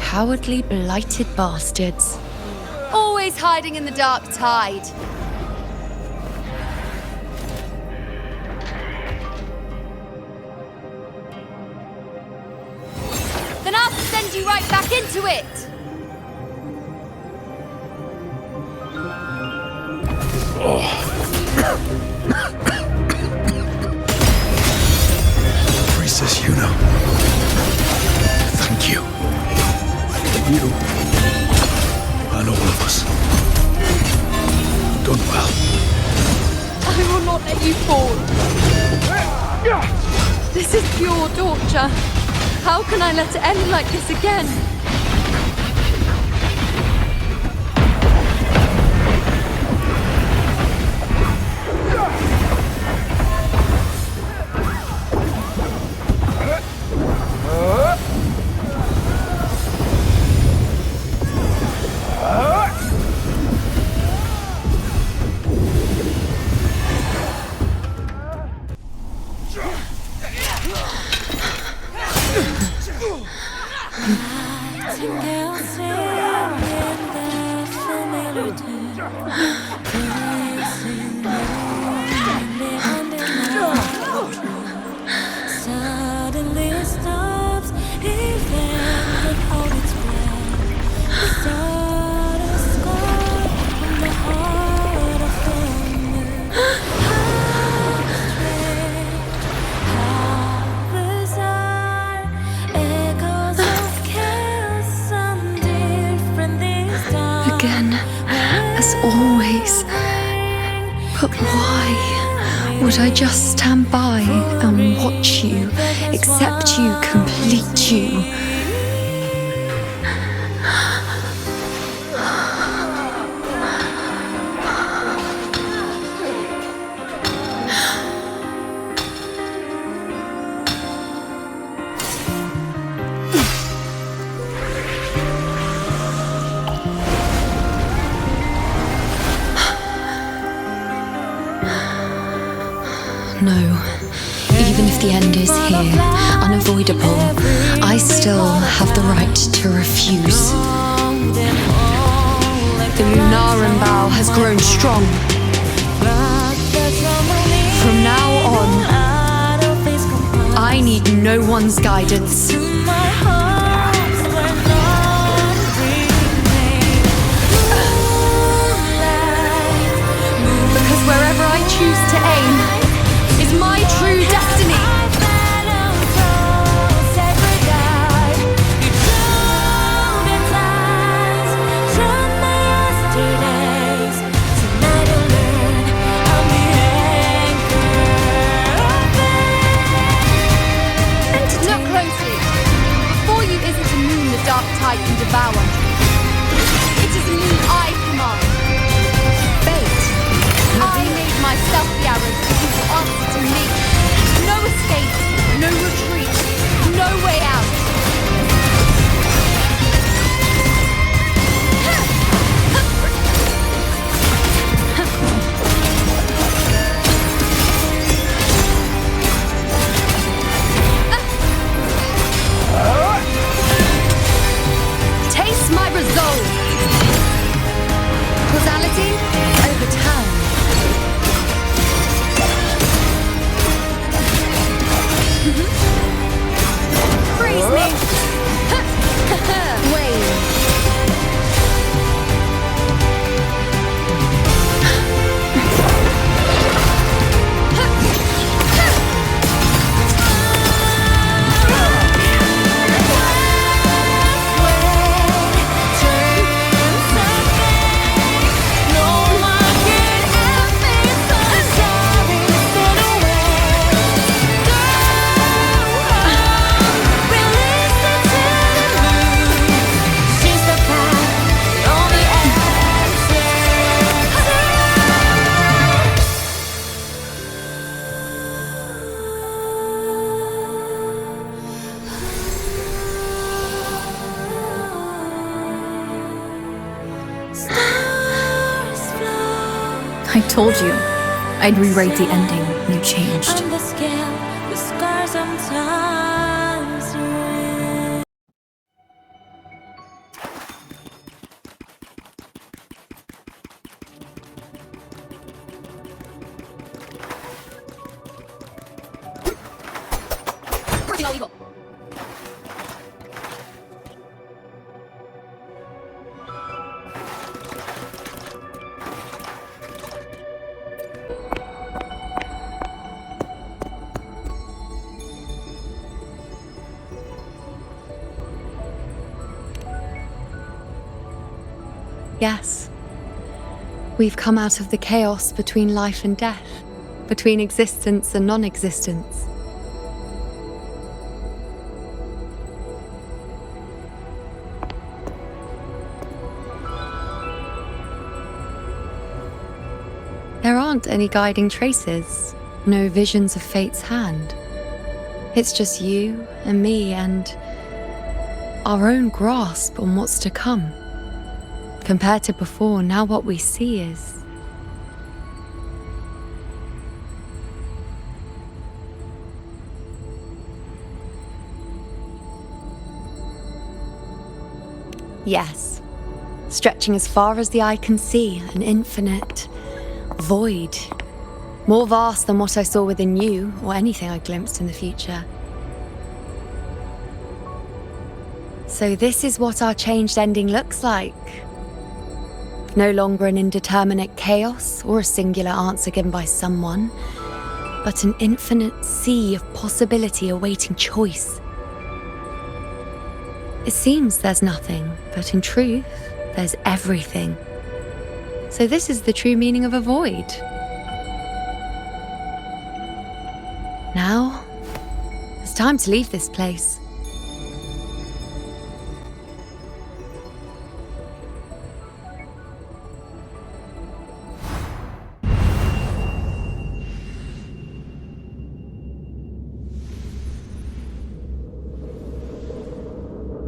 Cowardly, blighted bastards. Always hiding in the dark tide. Then I'll send you right back into it! Priestess Yuna. Thank you. You and all of us. Done well. I will not let you fall. This is pure torture. How can I let it end like this again? Again, as always. But why would I just stand by and watch you, accept you, complete you? No. Even if the end is here, unavoidable, I still have the right to refuse. The Lunaran bow has grown strong. From now on, I need no one's guidance. Because wherever I choose to aim, is my true destiny. Look closely. Before I told you I'd rewrite the ending. You changed. On the scale, the scars sometimes ring. Yes. We've come out of the chaos between life and death, between existence and non-existence. There aren't any guiding traces, no visions of fate's hand. It's just you and me and our own grasp on what's to come. Compared to before, now what we see is... Yes. Stretching as far as the eye can see, an infinite void. More vast than what I saw within you, or anything I glimpsed in the future. So this is what our changed ending looks like. No longer an indeterminate chaos or a singular answer given by someone, but an infinite sea of possibility awaiting choice. It seems there's nothing, but in truth, there's everything. So this is the true meaning of a void. Now, it's time to leave this place.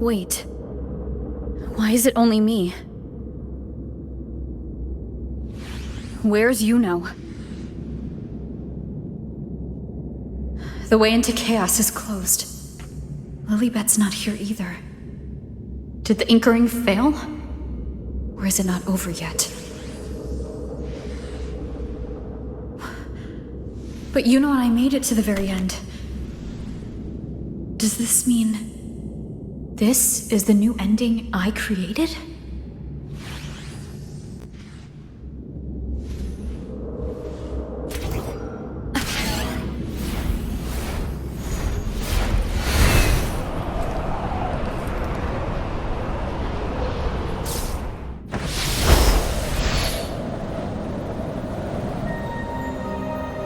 Wait. Why is it only me? Where's Yuno? The way into chaos is closed. Lilibet's not here either. Did the Inkering fail? Or is it not over yet? But Yuno and I made it to the very end. Does this mean... this is the new ending I created?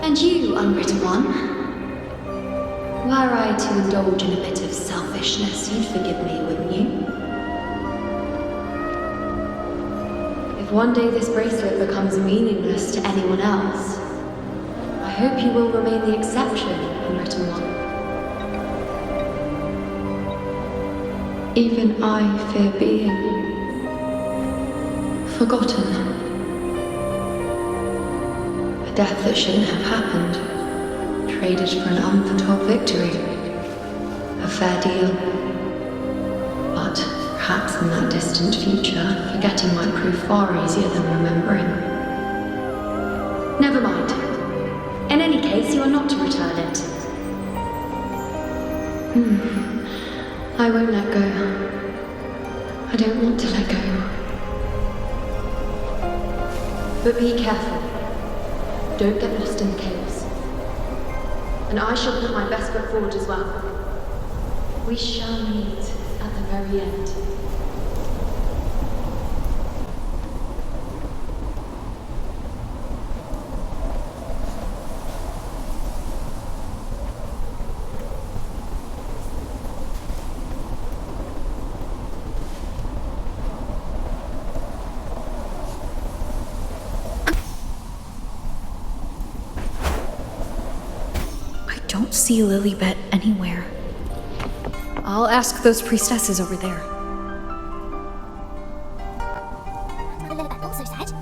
And you, unwritten one? Were I to indulge in a bit of selfishness, you'd forgive me, wouldn't you? If one day this bracelet becomes meaningless to anyone else, I hope you will remain the exception, unwritten one. Even I fear being forgotten. A death that shouldn't have happened. Traded for an unforetold victory. A fair deal. But perhaps in that distant future, forgetting might prove far easier than remembering. Never mind. In any case, you are not to return it. I won't let go. I don't want to let go. But be careful. Don't get lost in the chaos. And I shall put my best foot forward as well. We shall meet at the very end. Don't see Lilibet anywhere. I'll ask those priestesses over there. Lilibet also said.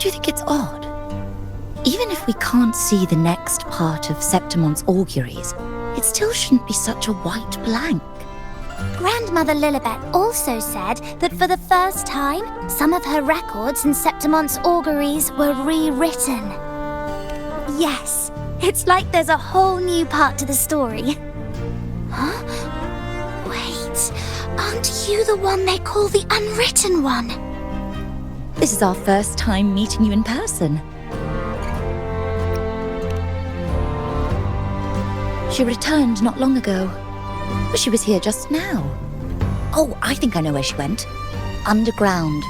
Don't you think it's odd? Even if we can't see the next part of Septimon's auguries, it still shouldn't be such a white blank. Grandmother Lilibet also said that for the first time, some of her records in Septimon's auguries were rewritten. Yes, it's like there's a whole new part to the story. Huh? Wait, aren't you the one they call the Unwritten One? This is our first time meeting you in person. She returned not long ago, but she was here just now. Oh, I think I know where she went. Underground.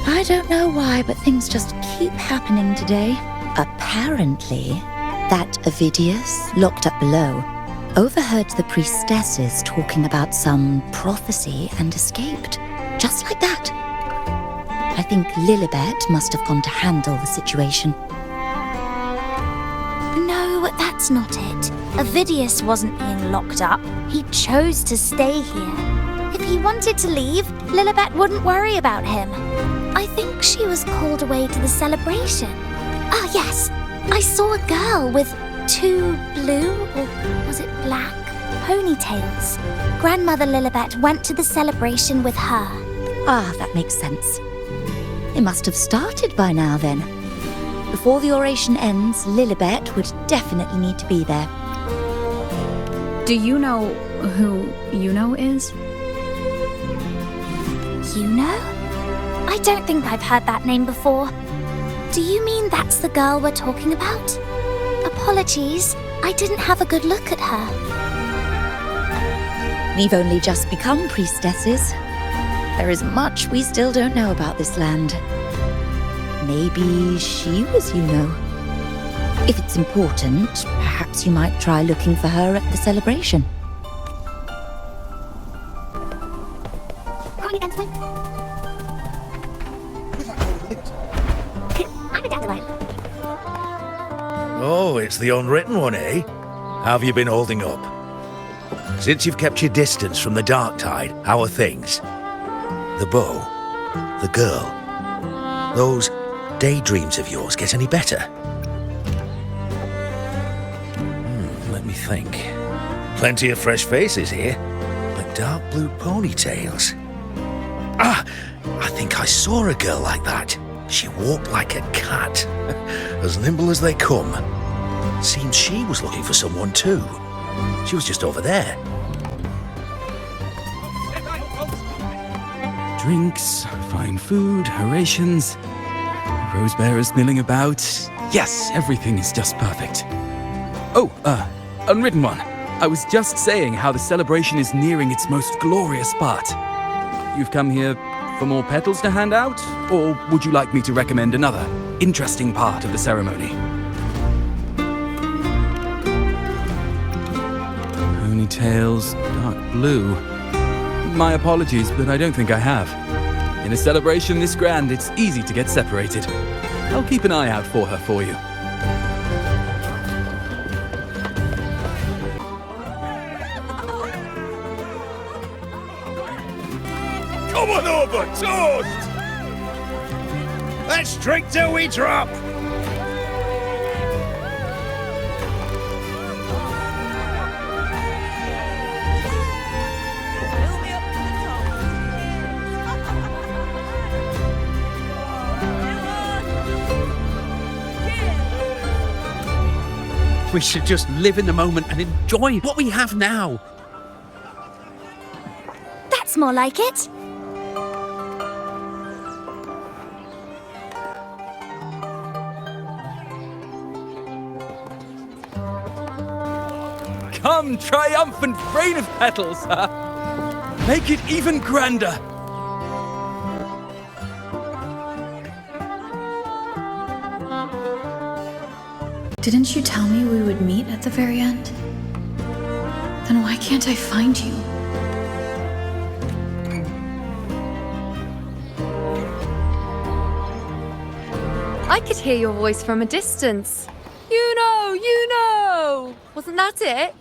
I don't know why, but things just keep happening today. Apparently, that Ovidius, locked up below, overheard the priestesses talking about some prophecy and escaped. Just like that. I think Lilibet must have gone to handle the situation. No, that's not it. Ovidius wasn't being locked up. He chose to stay here. If he wanted to leave, Lilibet wouldn't worry about him. I think she was called away to the celebration. Ah, yes. I saw a girl with 2 blue, or was it black, ponytails. Grandmother Lilibet went to the celebration with her. Ah, that makes sense. It must have started by now then. Before the oration ends, Lilibet would definitely need to be there. Do you know who Yuno is? Yuno? I don't think I've heard that name before. Do you mean that's the girl we're talking about? Apologies, I didn't have a good look at her. We've only just become priestesses. There is much we still don't know about this land. Maybe she was Yuno. If it's important, perhaps you might try looking for her at the celebration. Oh, it's the Unwritten One, eh? How have you been holding up? Since you've kept your distance from the dark tide, how are things? The bow, the girl, those daydreams of yours get any better? Let me think. Plenty of fresh faces here, but dark blue ponytails. Ah, I think I saw a girl like that. She walked like a cat, as nimble as they come. Seems she was looking for someone too. She was just over there. Drinks, fine food, orations, rose bearers milling about. Yes, everything is just perfect. Oh, Unwritten One. I was just saying how the celebration is nearing its most glorious part. You've come here for more petals to hand out? Or would you like me to recommend another interesting part of the ceremony? Ponytails, dark blue. My apologies, but I don't think I have. In a celebration this grand, it's easy to get separated. I'll keep an eye out for her for you. Come on over, toast! Let's drink till we drop! We should just live in the moment and enjoy what we have now. That's more like it. Come, triumphant rain of petals! Make it even grander! Didn't you tell me we would meet at the very end? Then why can't I find you? I could hear your voice from a distance. You know! Wasn't that it?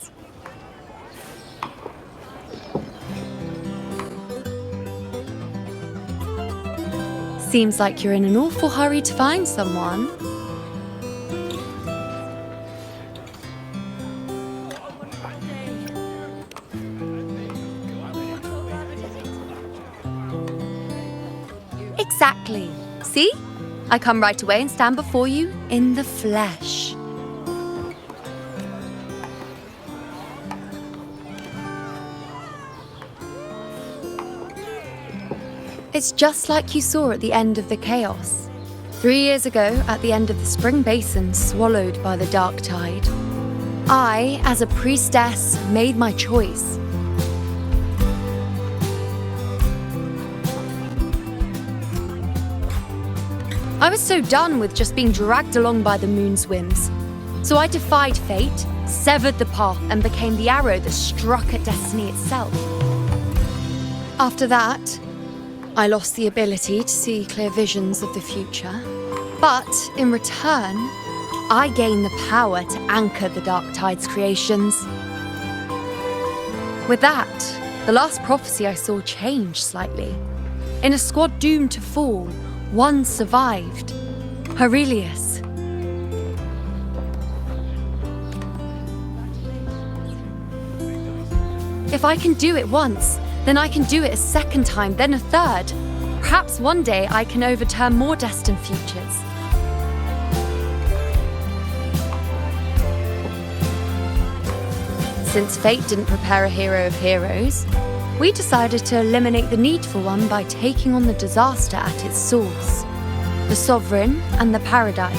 Seems like you're in an awful hurry to find someone. Exactly. See? I come right away and stand before you in the flesh. It's just like you saw at the end of the chaos. 3 years ago, at the end of the spring basin swallowed by the dark tide, I, as a priestess, made my choice. I was so done with just being dragged along by the moon's whims. So I defied fate, severed the path, and became the arrow that struck at destiny itself. After that, I lost the ability to see clear visions of the future. But in return, I gained the power to anchor the dark tide's creations. With that, the last prophecy I saw changed slightly. In a squad doomed to fall, one survived, Aurelius. If I can do it once, then I can do it a second time, then a third. Perhaps one day I can overturn more destined futures. Since fate didn't prepare a hero of heroes, we decided to eliminate the needful one by taking on the disaster at its source, the Sovereign and the Paradise.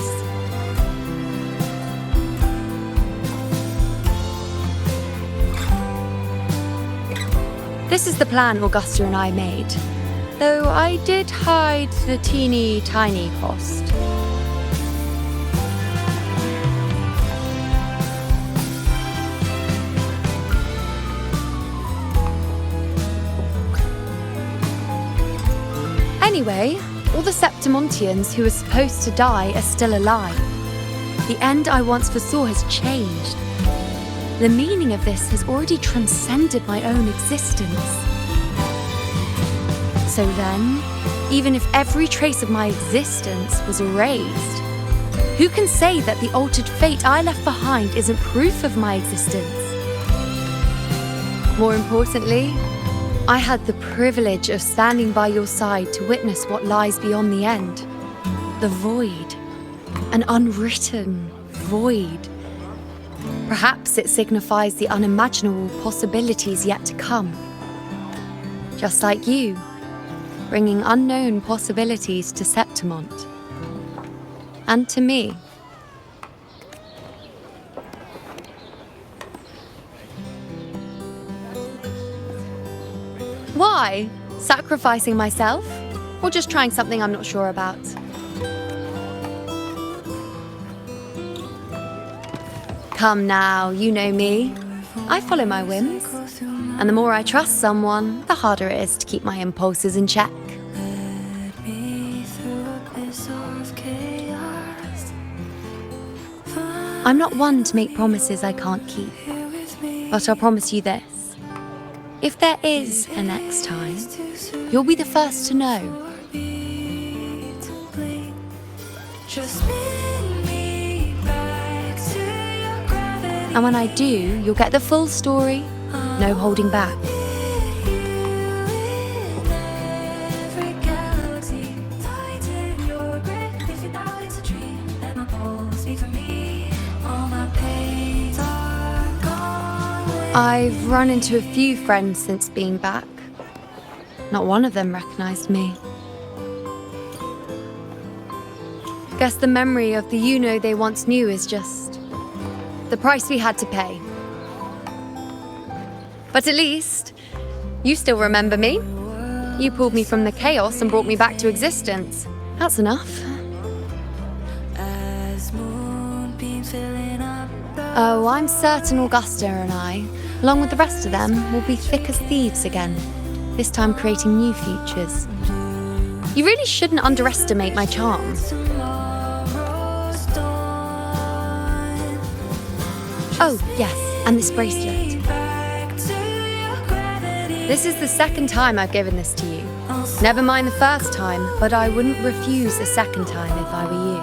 This is the plan Augusta and I made, though I did hide the teeny tiny cost. Anyway, all the Septimontians who were supposed to die are still alive. The end I once foresaw has changed. The meaning of this has already transcended my own existence. So then, even if every trace of my existence was erased, who can say that the altered fate I left behind isn't proof of my existence? More importantly, I had the privilege of standing by your side to witness what lies beyond the end. The void. An unwritten void. Perhaps it signifies the unimaginable possibilities yet to come. Just like you, bringing unknown possibilities to Septimont. And to me. Why? Sacrificing myself? Or just trying something I'm not sure about? Come now, you know me. I follow my whims. And the more I trust someone, the harder it is to keep my impulses in check. I'm not one to make promises I can't keep. But I'll promise you this. If there is a next time, you'll be the first to know. And when I do, you'll get the full story, no holding back. I've run into a few friends since being back. Not one of them recognized me. Guess the memory of the you-know they once knew is just the price we had to pay. But at least, you still remember me. You pulled me from the chaos and brought me back to existence. That's enough. Oh, I'm certain Augusta and I, along with the rest of them, will be thick as thieves again, this time creating new futures. You really shouldn't underestimate my charms. Oh, yes, and this bracelet. This is the second time I've given this to you. Never mind the first time, but I wouldn't refuse a second time if I were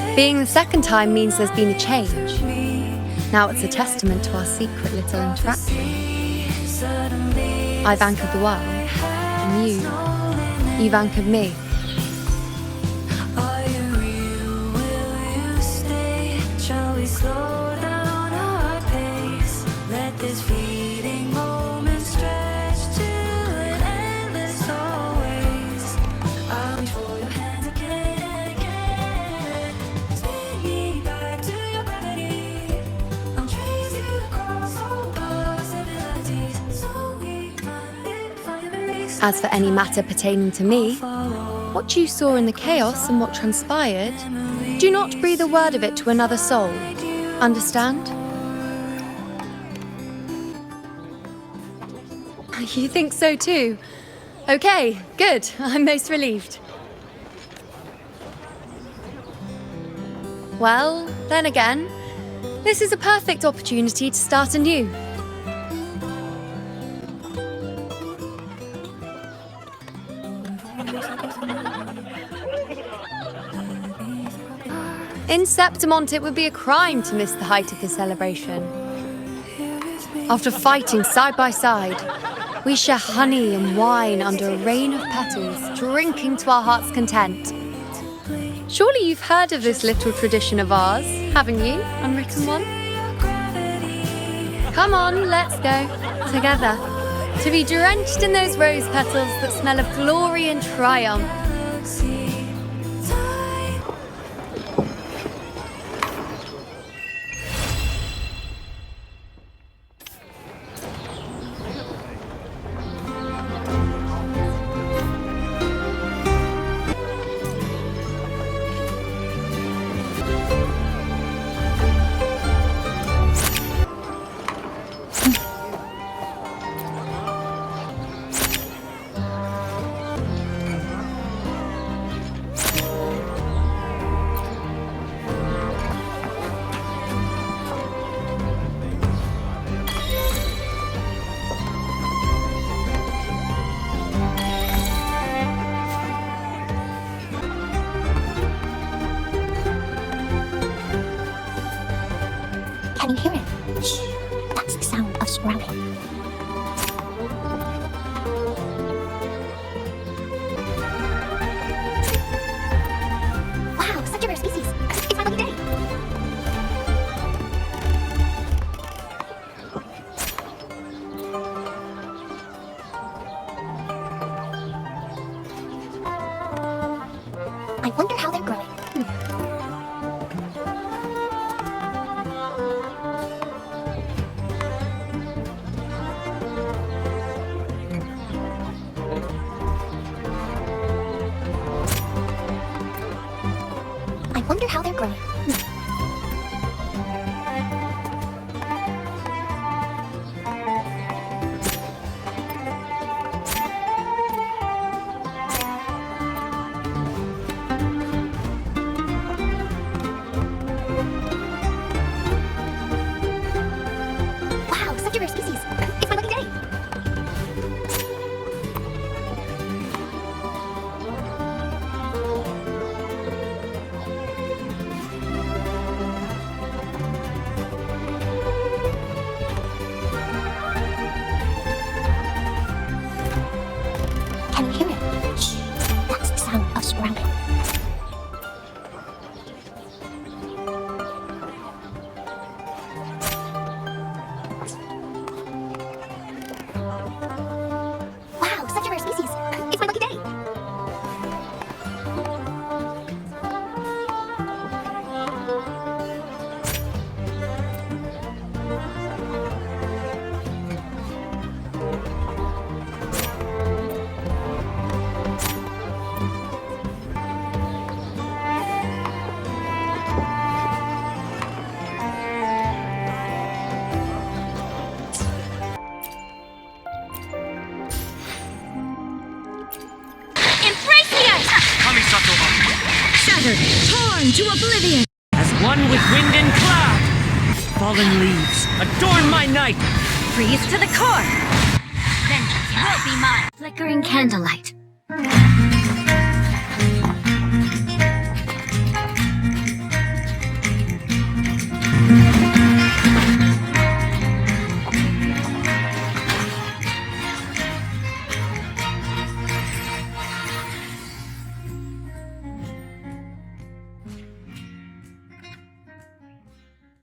you. Being the second time means there's been a change. Now it's a testament to our secret little interaction. I've anchored the world, and you've anchored me. Shall we slow down our pace? Let this fleeting moment stretch to an endless always. I'll reach for your hands again and again. Spin me back to your gravity. I'm tracing you across all possibilities. So we might live for memories. As for any matter pertaining to me, what you saw in the chaos and what transpired, do not breathe a word of it to another soul. Understand? You think so too? Okay, good. I'm most relieved. Well, then again, this is a perfect opportunity to start anew. In Septimont, it would be a crime to miss the height of the celebration. After fighting side by side, we share honey and wine under a rain of petals, drinking to our heart's content. Surely you've heard of this little tradition of ours, haven't you, Unwritten One? Come on, let's go, together, to be drenched in those rose petals that smell of glory and triumph. Can you hear it? Shh. That's the sound of sprouting. Wow, such a rare species. It's my lucky day. I wonder how they're growing. I wonder how they're growing. Wow, such a rare species. It's my lucky day. Can you hear it? Shh. That's the sound of sprouting. Wow, such a rare species. It's my lucky day. Shattered, torn to oblivion. As one with wind and cloud. Fallen leaves, adorn my night. freeze to the core. Vengeance will be mine. Flickering candlelight.